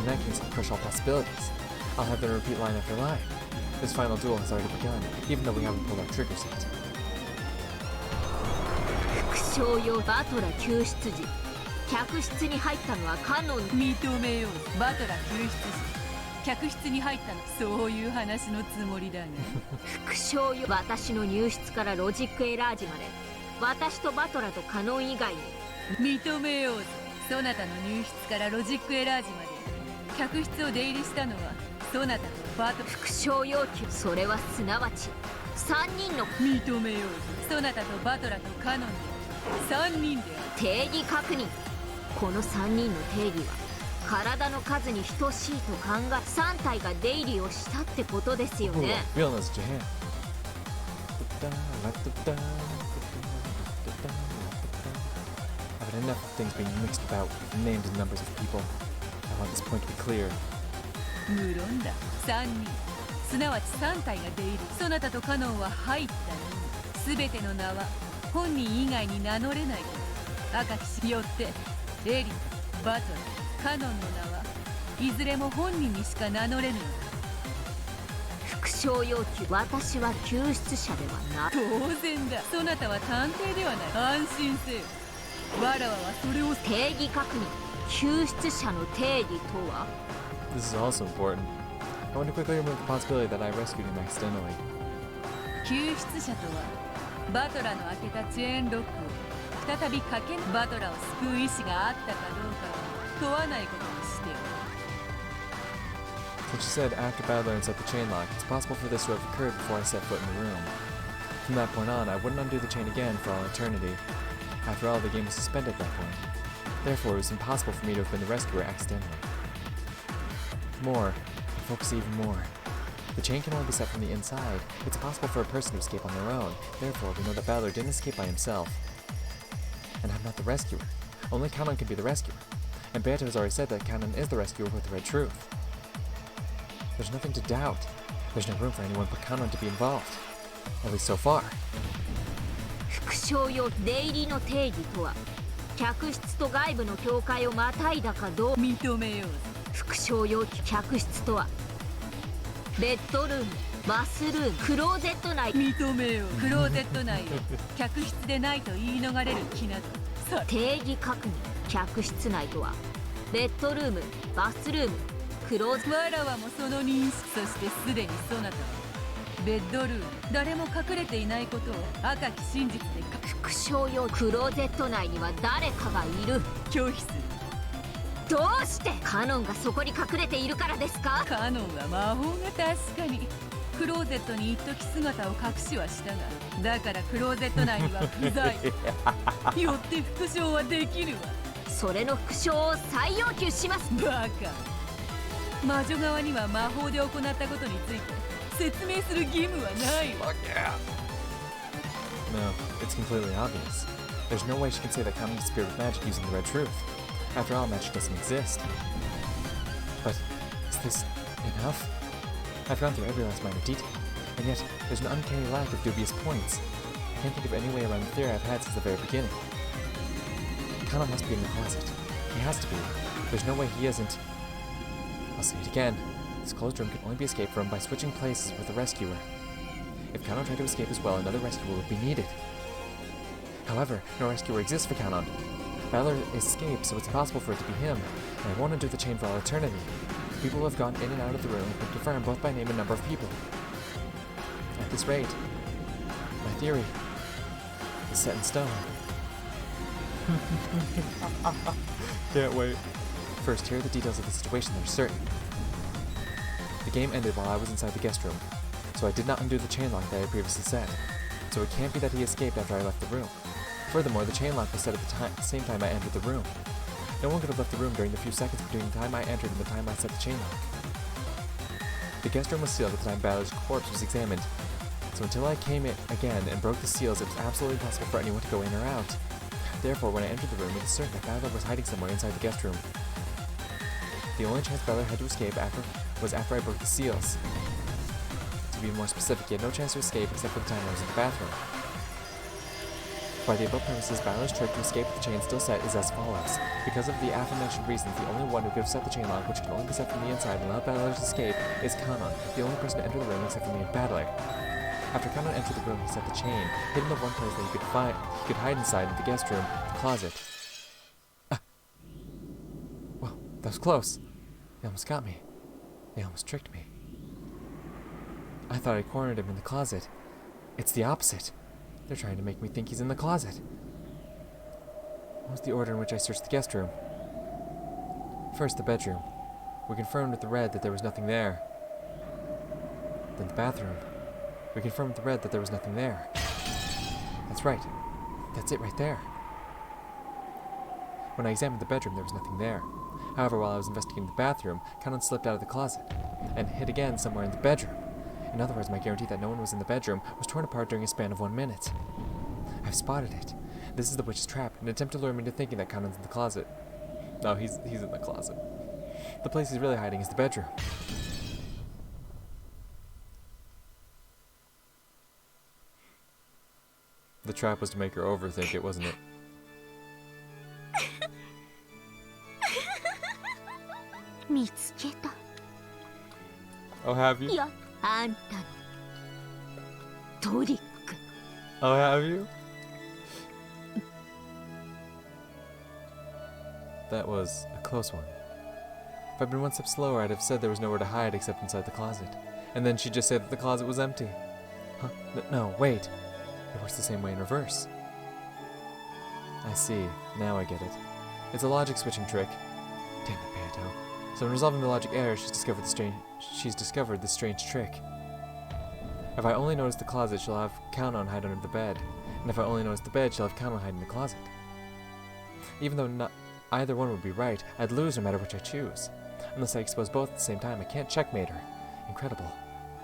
In that case, I'll crush all possibilities. I'll have them repeat line after line. This final duel has already begun, even though we haven't pulled our triggers yet. 副将用バトラ救出時客室に入ったのはカノン認めようバトラ救出時客室に入ったのそういう話のつもりだが副将よ私の入室からロジックエラージまで私とバトラとカノン以外に認めようぞそなたの入室からロジックエラージまで客室を出入りしたのはそなたとバトラ副将要求それはすなわち3人の認めようぞそなたとバトラとカノンで3人で定義確認この3人の定義は体の数に等しいと考え3体が出入りをしたってことですよね。I've had enough of things being mixed about with names and numbers of people. I want this point to be clear. 無論だ3人すなわち3体が出入りそなたとカノンは入ったのみ全ての名は本人以外に名乗れないと赤騎士よってエリバトルカノンの名はいずれも本人にしか名乗れぬのだ。副将要求、私は救出者ではない。当然だ。そなたは探偵ではない。安心せよ。わらわはそれを定義確認。救出者の定義とは？ This is also important. I want to quickly remove the possibility that I rescued him accidentally. 救出者とはバトラの開けたチェーンロックを再びかけバトラを救う意志があったかどうかを問わないことにしておる。 Since she said after Battler unset the chain lock, it's possible for this to have occurred before I set foot in the room. From that point on, I wouldn't undo the chain again for all eternity. After all, the game was suspended at that point. Therefore, it was impossible for me to have been the rescuer accidentally. More, focus even more. The chain can only be set from the inside. It's impossible for a person to escape on their own. Therefore, we know that Battler didn't escape by himself. And I'm not the rescuer. Only Kanon can be the rescuer. And Beata has already said that Kanon is the rescuer with the red truth. There's nothing to doubt. There's no room for anyone but Kanon to be involved. At least so far. 副将要出入りの定義とは、客室と外部の境界をまたいだかどう認めよう。副将要求客室とはベッドルーム、バスルーム、クローゼット内。認めよう。クローゼット内を客室でないと言い逃れる気などさ。定義確認。客室内とはベッドルーム、バスルーム、クローゼット。わらわもその認識。そしてすでにそなたはベッドルーム、誰も隠れていないことを赤き真実で副将用クローゼット内には誰かがいる。拒否する。どうしてカノンがそこに隠れているからですか？カノンは魔法が確かにクローゼットに一時姿を隠しはしたが、だからクローゼット内には不在よって復唱はできるわ。それの復唱を再要求します。バカ。魔女側には魔法で行ったことについて説明する義務はないわ。No, it's completely obvious. There's no way she can say that Kanon disappeared with magic using the red truth. After all, magic doesn't exist. But is this enough? I've gone through every last minor detail, and yet there's an uncanny lack of dubious points. I can't think of any way around the theory I've had since the very beginning. Kanon must be in the closet. He has to be. There's no way he isn't. I'll say it again. This closed room can only be escaped from by switching places with the rescuer. If Kanon tried to escape as well, another rescuer would be needed. However, no rescuer exists for Kanon. Battler escaped, so it's impossible for it to be him, and I won't undo the chain for all eternity. The people who have gone in and out of the room have been confirmed both by name and number of people. At this rate, my theory is set in stone. Can't wait. First, here are the details of the situation that are certain. The game ended while I was inside the guest room, so I did not undo the chain lock that I had previously set. So it can't be that he escaped after I left the room. Furthermore, the chain lock was set at the same time I entered the room. No one could have left the room during the few seconds between the time I entered and the time I set the chain lock. The guest room was sealed at the time Battler's corpse was examined, so until I came in again and broke the seals, it was absolutely impossible for anyone to go in or out. Therefore, when I entered the room, it is certain that Battler was hiding somewhere inside the guest room. The only chance Battler had to escape was after I broke the seals. To be more specific, he had no chance to escape except for the time I was in the bathroom. By the above premises, Battler's trick to escape with the chain still set is as follows. Because of the aforementioned reasons, the only one who could have set the chain lock, which can only be set from the inside and allowed Battler's escape, is Kanon, the only person to enter the room except for me and Battler. After Kanon entered the room, he set the chain, hidden the one place that he could hide inside in the guest room, the closet. Well, that was close. They almost got me. They almost tricked me. I thought I cornered him in the closet. It's the opposite. They're trying to make me think he's in the closet. What was the order in which I searched the guest room? First, the bedroom. We confirmed with the red that there was nothing there. Then the bathroom. We confirmed with the red that there was nothing there. That's right. That's it right there. When I examined the bedroom, there was nothing there. However, while I was investigating the bathroom, Kanon slipped out of the closet and hid again somewhere in the bedroom. In other words, my guarantee that no one was in the bedroom was torn apart during a span of 1 minute. I've spotted it. This is the witch's trap, an attempt to lure me into thinking that Kanon's in the closet. No, he's in the closet. The place he's really hiding is the bedroom. The trap was to make her overthink it, wasn't it? Oh, have you? あんたのトリック Oh, have you? That was a close one. If I'd been one step slower, I'd have said there was nowhere to hide except inside the closet. And then she'd just say that the closet was empty. Huh? No, wait. It works the same way in reverse. I see. Now I get it. It's a logic switching trick. Damn it, Beato. So in resolving the logic error, she's discovered this strange trick. If I only notice the closet, she'll have Count-on hide under the bed. And if I only notice the bed, she'll have Count-on hide in the closet. Even though not either one would be right, I'd lose no matter which I choose. Unless I expose both at the same time, I can't checkmate her. Incredible.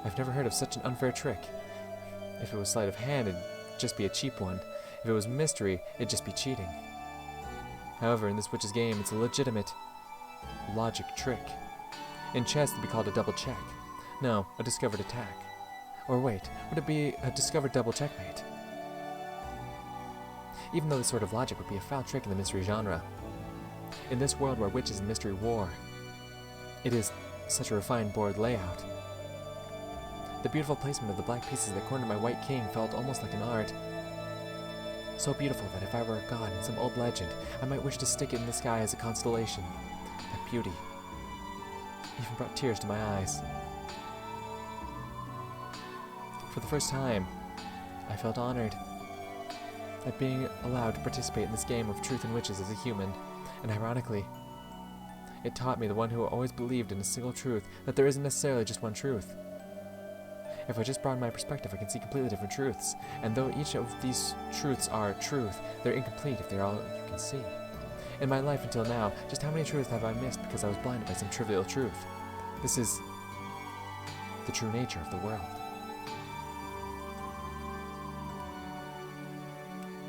I've never heard of such an unfair trick. If it was sleight of hand, it'd just be a cheap one. If it was mystery, it'd just be cheating. However, in this witch's game, it's a legitimate logic trick. In chess, it'd be called a double check. No, a discovered attack. Or wait, would it be a discovered double checkmate? Even though this sort of logic would be a foul trick in the mystery genre. In this world where witches and mystery war, it is such a refined board layout. The beautiful placement of the black pieces that cornered my white king felt almost like an art. So beautiful that if I were a god in some old legend, I might wish to stick it in the sky as a constellation. That beauty even brought tears to my eyes. For the first time, I felt honored at being allowed to participate in this game of truth and witches as a human, and ironically, it taught me, the one who always believed in a single truth, that there isn't necessarily just one truth. If I just broaden my perspective, I can see completely different truths, and though each of these truths are truth, they're incomplete if they're all you can see. In my life until now, just how many truths have I missed because I was blinded by some trivial truth? This is the true nature of the world.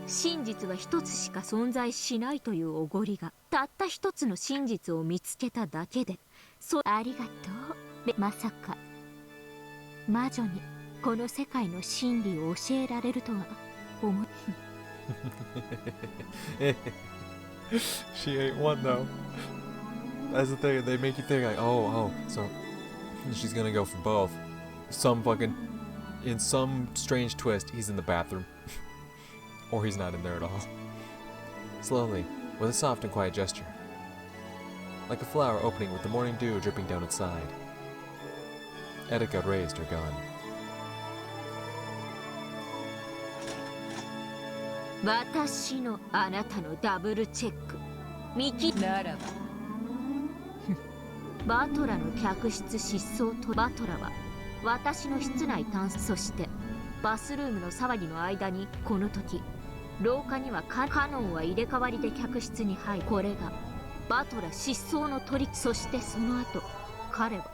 真実は一つしか存在しないというおごりがたった一つの真実を見つけただけでありがとう。まさか魔女にこの世界の真理を教えられるとは思っ She ain't one though. That's the thing, they make you think like, oh, so she's gonna go for both. In some strange twist, he's in the bathroom. Or he's not in there at all. Slowly, with a soft and quiet gesture. Like a flower opening with the morning dew dripping down its side. Erika raised her gun. 私のあなたのダブルチェック見切ならばバトラの客室失踪とバトラは私の室内探索そしてバスルームの騒ぎの間にこの時廊下にはカノンは入れ替わりで客室に入りこれがバトラ失踪のトリックそしてその後彼は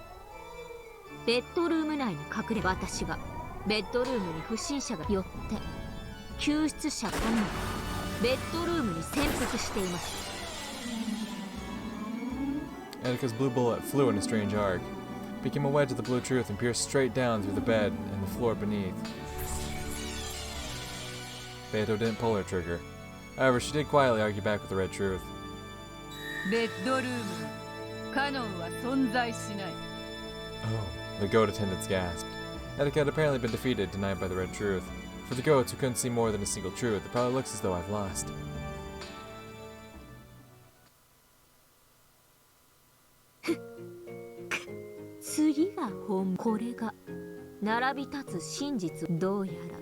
ベッドルーム内に隠れ私がベッドルームに不審者が寄って救出者カノンはベッドルームに潜伏しています Erika's blue bullet flew in a strange arc, became a wedge of the blue truth and pierced straight down through the bed and the floor beneath. Beato didn't pull her trigger. However, she did quietly argue back with the red truth. ベッドルームにカノンは存在しない Oh, the goat attendants gasped. Erika had apparently been defeated, denied by the red truth. For the goats who couldn't see more than a single truth, it probably looks as though I've lost. 次が本これが並び立つ真実どうやら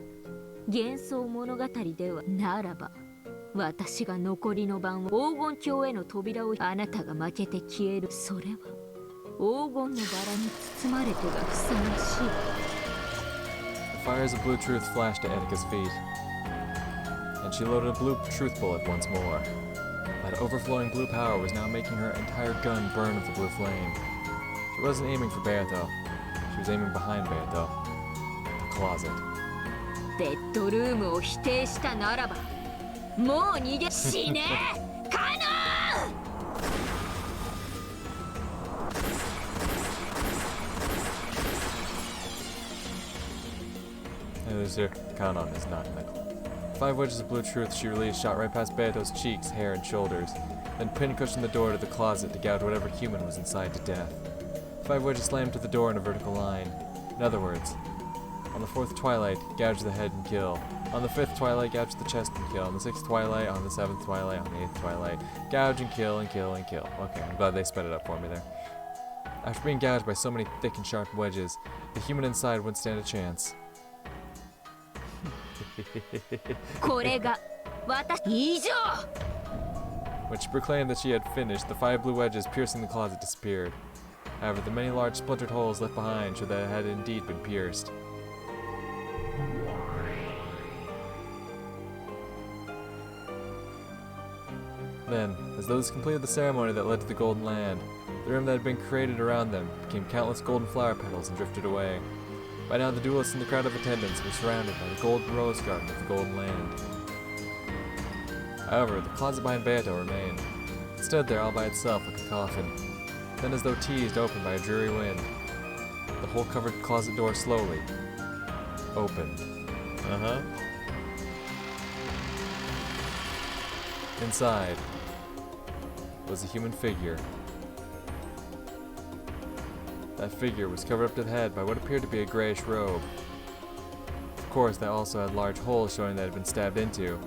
幻想物語ではならば私が残りの晩黄金鏡への扉をあなたが負けて消えるそれは黄金のバラに包まれてがふさわしい The fires of blue truth flashed at Erika's feet, and she loaded a blue truth bullet once more. That overflowing blue power was now making her entire gun burn with the blue flame. She wasn't aiming for Beato. She was aiming behind Beato. The closet. ベッドルームを否定したならばもう逃げ死ねカノン And there's her. Count-on is not in the 5 wedges of blue truth she released shot right past Beto's cheeks, hair, and shoulders, then pincushioned the door to the closet to gouge whatever human was inside to death. 5 wedges slammed to the door in a vertical line. In other words, on the 4th twilight, gouge the head and kill. On the 5th twilight, gouge the chest and kill. On the 6th twilight, on the 7th twilight, on the 8th twilight, gouge and kill and kill and kill. Okay, I'm glad they sped it up for me there. After being gouged by so many thick and sharp wedges, the human inside wouldn't stand a chance. これが私以上 When she proclaimed that she had finished, the 5 blue wedges piercing the closet disappeared. However, the many large splintered holes left behind showed that it had indeed been pierced. Then, as those completed the ceremony that led to the Golden Land, the room that had been created around them became countless golden flower petals and drifted away. By now, the duelists and the crowd of attendants were surrounded by the golden rose garden of the Golden Land. However, the closet behind Beato remained. It stood there all by itself like a coffin. Then, as though teased open by a dreary wind, the hole-covered closet door slowly opened. Inside was a human figure. That figure was covered up to the head by what appeared to be a grayish robe. Of course, that also had large holes showing that it had been stabbed into.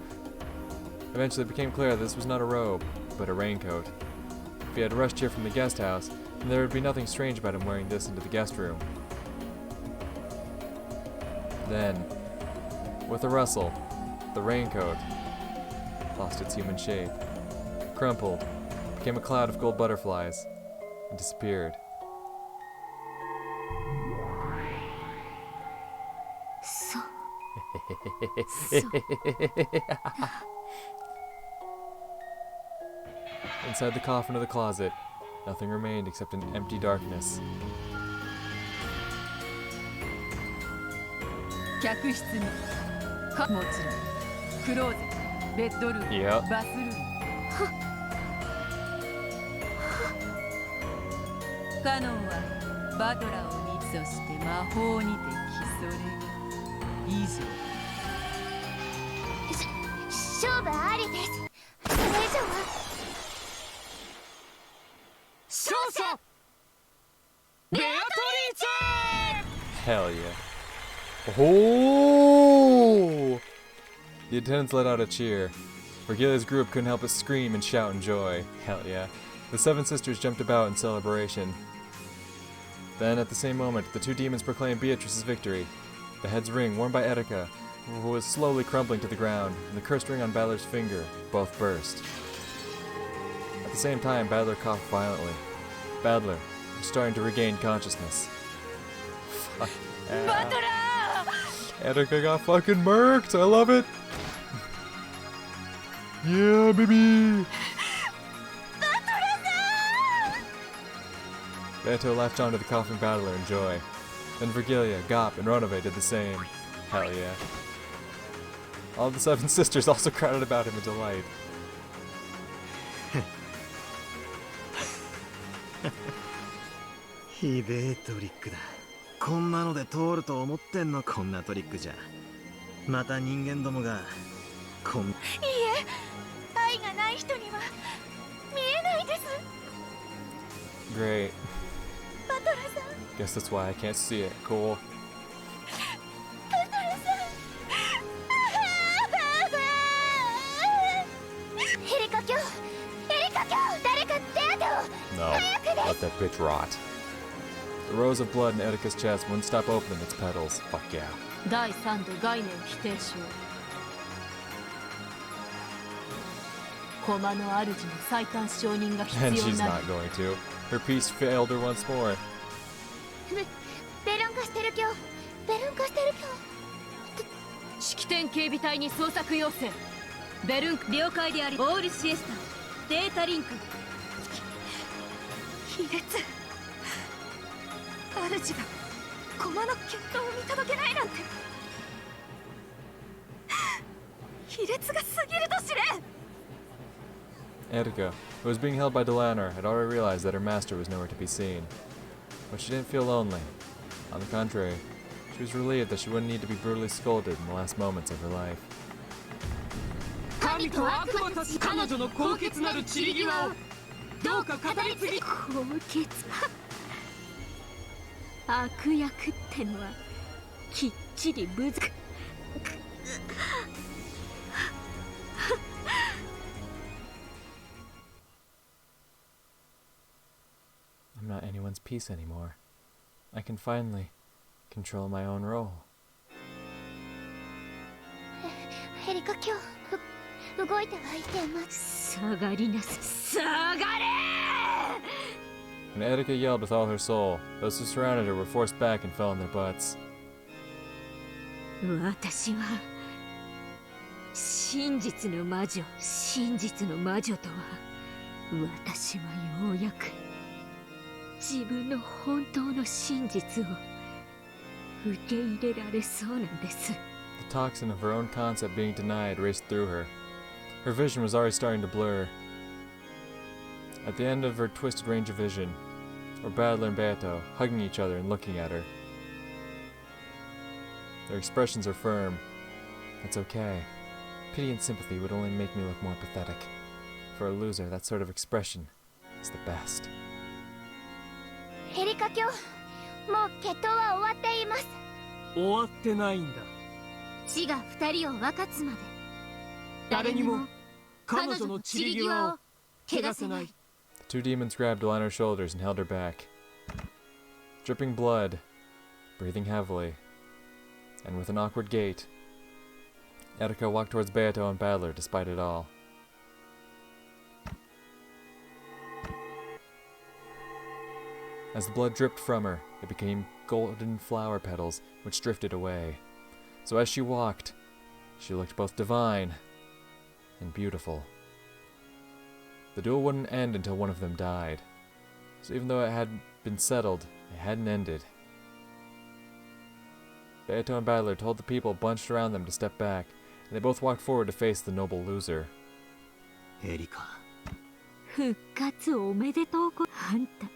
Eventually it became clear that this was not a robe, but a raincoat. If he had rushed here from the guest house, then there would be nothing strange about him wearing this into the guest room. Then, with a rustle, the raincoat lost its human shape, crumpled, became a cloud of gold butterflies, and disappeared. Inside the coffin of the closet, nothing remained except an empty darkness. 客室にかもちろんクローゼットベッドルーム Yep. バスルームカノンはバトラーを見そして魔法にてそれが以上勝負ありです。それ以上は勝者ベアトリーチェ Hell yeah. Oh! The attendants let out a cheer. Vergilia's group couldn't help but scream and shout in joy. Hell yeah. The 7 sisters jumped about in celebration. Then, at the same moment, the 2 demons proclaimed Beatrice's victory. The head's ring, worn by Erika, who was slowly crumbling to the ground, and the cursed ring on Balor's finger both burst. At the same time, Balor coughed violently. Balor was starting to regain consciousness. Fuck yeah. Erika got fucking murked! I love it! Yeah, baby! Beto latched onto the coffin battler in joy. Then Vergilia, Gop, and Ronove did the same. Hell yeah. All of the 7 sisters also crowded about him in delight. ひでえトリックだ。こんなので通ると思ってんの。こんなトリックじゃまた人間どもがこん。いいえ、愛がない人には見えないです。 Great. バトラさん、 Guess that's why I can't see it. Cool. バトラさん。エリカ卿、エリカ卿、誰か手当てを。 No. Let that bitch rot. The rows of blood in Erika's chest wouldn't stop opening its petals. Fuck yeah. 第3度概念否定しよう駒の主の最短承認が And 必要 she's な not going to. Her piece failed her once more. ベルンカステル卿、ベルンカステル卿。式典警備隊に捜索要請ベルン了解でありオールシエスタデータリンク卑劣。主が駒の結果を見届けないなんて卑劣が過ぎると知れ。 Erika, who was being held by Delanor, had already realized that her master was nowhere to be seen. But she didn't feel lonely. On the contrary, she was relieved that she wouldn't need to be brutally scolded in the last moments of her life. 神と悪魔たち彼女の高潔なる散り際をどうか語り継ぎ。高潔悪役ってのはきっちりぶずくI'm not anyone's piece anymore. I can finally control my own role. エリカ今日動いてはいてます。下がりなさ下がれ When Erika yelled with all her soul, those who surrounded her were forced back and fell on their butts. 私は真実の魔女とは私はようやく自分の本当の真実を受け入れられそうなんです。 The toxin of her own concept being denied raced through her. Her vision was already starting to blur. At the end of her twisted range of vision were Battler and Beato, hugging each other and looking at her. Their expressions are firm. It's okay. Pity and sympathy would only make me look more pathetic. For a loser, that sort of expression is the best. エリカ今日もう決闘は終わっています。終わってないんだ。死が二人を分かつまで誰にも彼女の散り際を汚せない。 The two demons grabbed Eleanor's shoulders and held her back. Dripping blood, breathing heavily, and with an awkward gait, Erika walked towards Beato and Battler despite it all. As the blood dripped from her, it became golden flower petals which drifted away. So as she walked, she looked both divine and beautiful. The duel wouldn't end until one of them died. So even though it had been settled, it hadn't ended. Beato and Battler told the people bunched around them to step back, and they both walked forward to face the noble loser. エリカ、復活おめでとうこあんた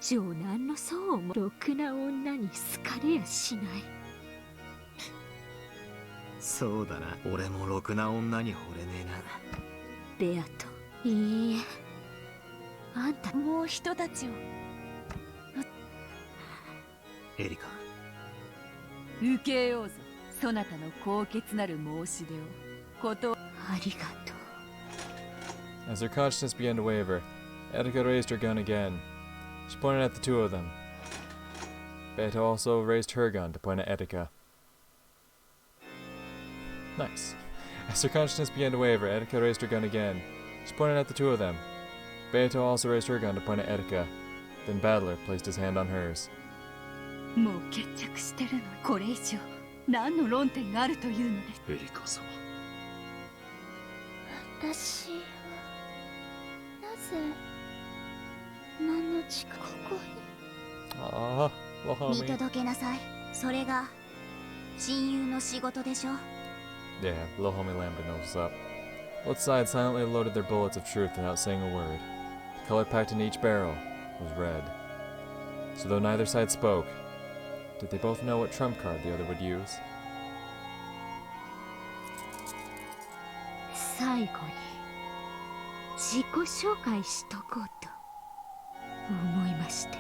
長男の層もろくな女に好かれやしない。そうだな、俺もろくな女に惚れねベアト、いいえあんたもう人たちをえな。エリカ、受けようぞそなたの高潔なる申し出をことありがとう。 As her consciousness began to waver, Erika raised her gun again. She pointed at the two of them. Beato also raised her gun to point at Erika. Nice. As her consciousness began to waver, Erika raised her gun again. She pointed at the two of them. Beato also raised her gun to point at Erika. Then Battler placed his hand on hers. もう決着してるのこれ以上何の論点があるというのです。エリカ様、私はなぜ何の力ここに Ah, little 見 homie. 届けなさい。それが親友の仕事でしょ。 Yeah, little homie Lambda knows what's up. Both sides silently loaded their bullets of truth without saying a word. The color packed in each barrel was red. So though neither side spoke, did they both know what trump card the other would use? 最後に自己紹介しとこうと思いまして。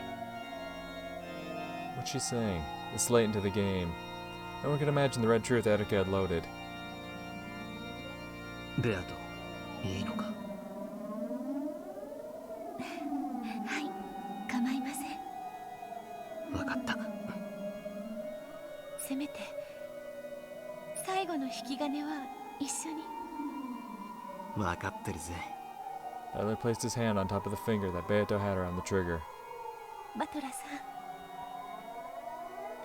What's she saying? This late into the game. No one could imagine the red truth Erika had loaded. ベアト、いいのか。はい構いません。わかった。せめて最後の引き金は一緒に。わかってるぜ。Tyler placed his hand on top of the finger that Beato had around the trigger. バトラさん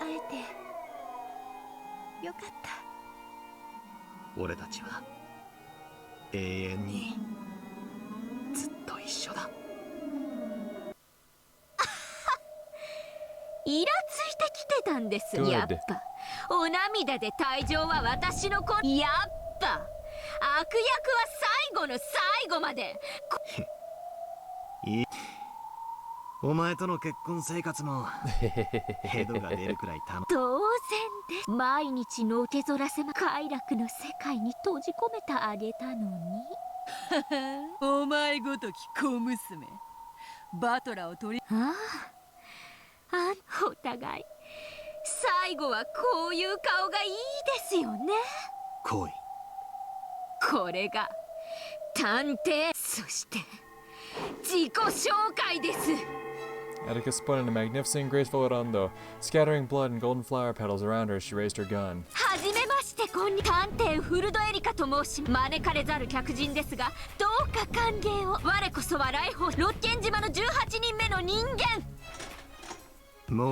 会えてよかった。俺たちは永遠にずっと一緒だ。イラついてきてたんです。 Good. やっぱお涙で退場は私の子。やっぱ悪役は最後の最後まで。お前との結婚生活もヘドが出るくらい楽当然です。毎日の受けぞらせま快楽の世界に閉じ込めてあげたのに。お前ごとき小娘、バトラを取りお互い最後はこういう顔がいいですよね。恋。これが探偵、そして自己紹介です。 Erika spun in a magnificent, graceful rondo, scattering blood and golden flower petals around her as she raised her gun. はじめまして、こんにちは。探偵フルドエリカと申し、招かれざる客人ですが、どうか歓迎を。我こそは来訪六軒島の18人目の人間。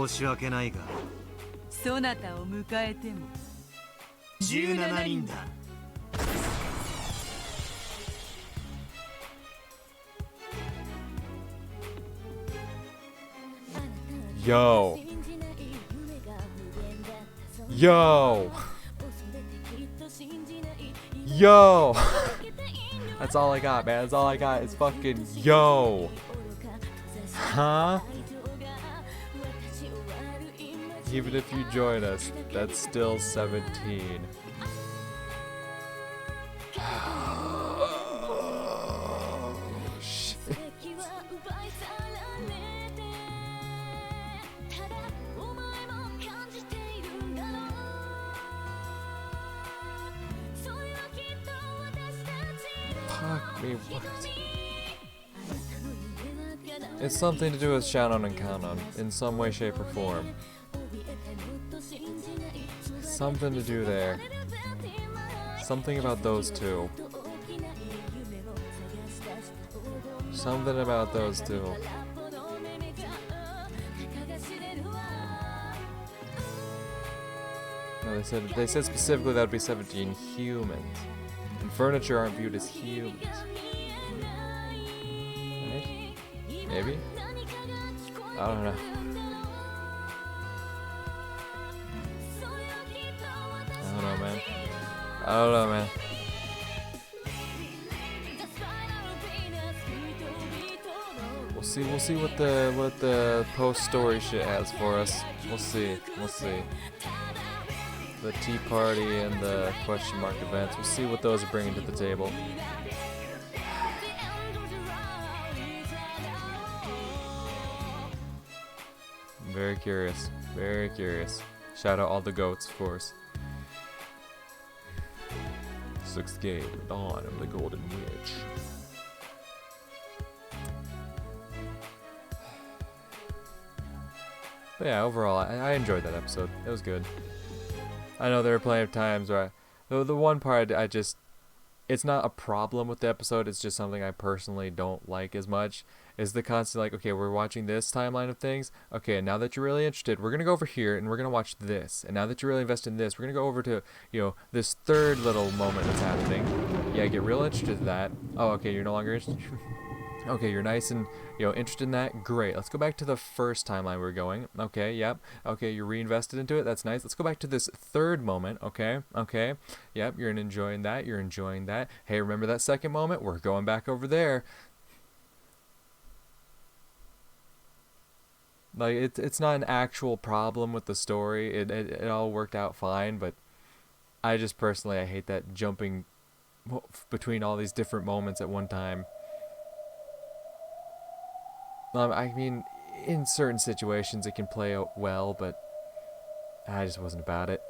申し訳ないがそなたを迎えても17人だ。Yo. Yo. Yo. That's all I got, man. That's all I got. It's fucking yo. Huh? Even if you join us, that's still 17. Shit. Fuck me, what? It's something to do with Shannon and Kanon, in some way, shape, or form. Something to do there. Something about those two. Something about those two. No, they said specifically that would be 17 humans. And furniture aren't viewed as humans. Right? Maybe? I don't know. I don't know, man. I don't know, man. We'll see what the post-story shit has for us. We'll see. The tea party and the question mark events. We'll see what those are bringing to the table. I'm very curious. Very curious. Shout out all the goats, of course. 6th game, Dawn of the Golden Witch. But yeah, overall, I enjoyed that episode. It was good. I know there were plenty of times where the one part I just, it's not a problem with the episode, it's just something I personally don't like as much, is the constant like, okay, we're watching this timeline of things, okay, now that you're really interested, we're gonna go over here and we're gonna watch this, and now that you're really invested in this, we're gonna go over to, you know, this third little moment that's happening. Yeah, get real interested in that. Oh, okay, you're no longer interested. Okay, you're nice and, you know, interested in that. Great. Let's go back to the first timeline we were going. Okay, yep. Okay, you're reinvested into it. That's nice. Let's go back to this third moment. Okay, okay. Yep, you're enjoying that. You're enjoying that. Hey, remember that second moment? We're going back over there. Like, it's not an actual problem with the story. It all worked out fine, but I just personally, I hate that jumping between all these different moments at one time. I mean, in certain situations it can play out well, but I just wasn't about it.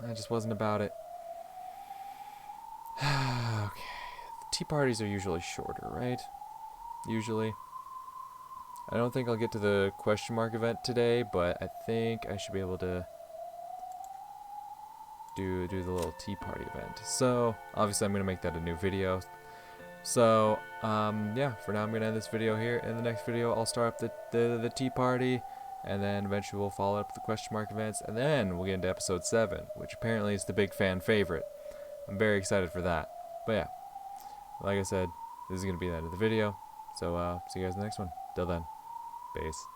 I just wasn't about it. Okay. The tea parties are usually shorter, right? Usually. I don't think I'll get to the question mark event today, but I think I should be able to do the little tea party event. So, obviously I'm going to make that a new video. So, yeah, for now I'm going to end this video here. In the next video, I'll start up the tea party, and then eventually we'll follow up with the question mark events, and then we'll get into episode 7, which apparently is the big fan favorite. I'm very excited for that. But yeah, like I said, this is going to be the end of the video. So, see you guys in the next one. Till then, peace.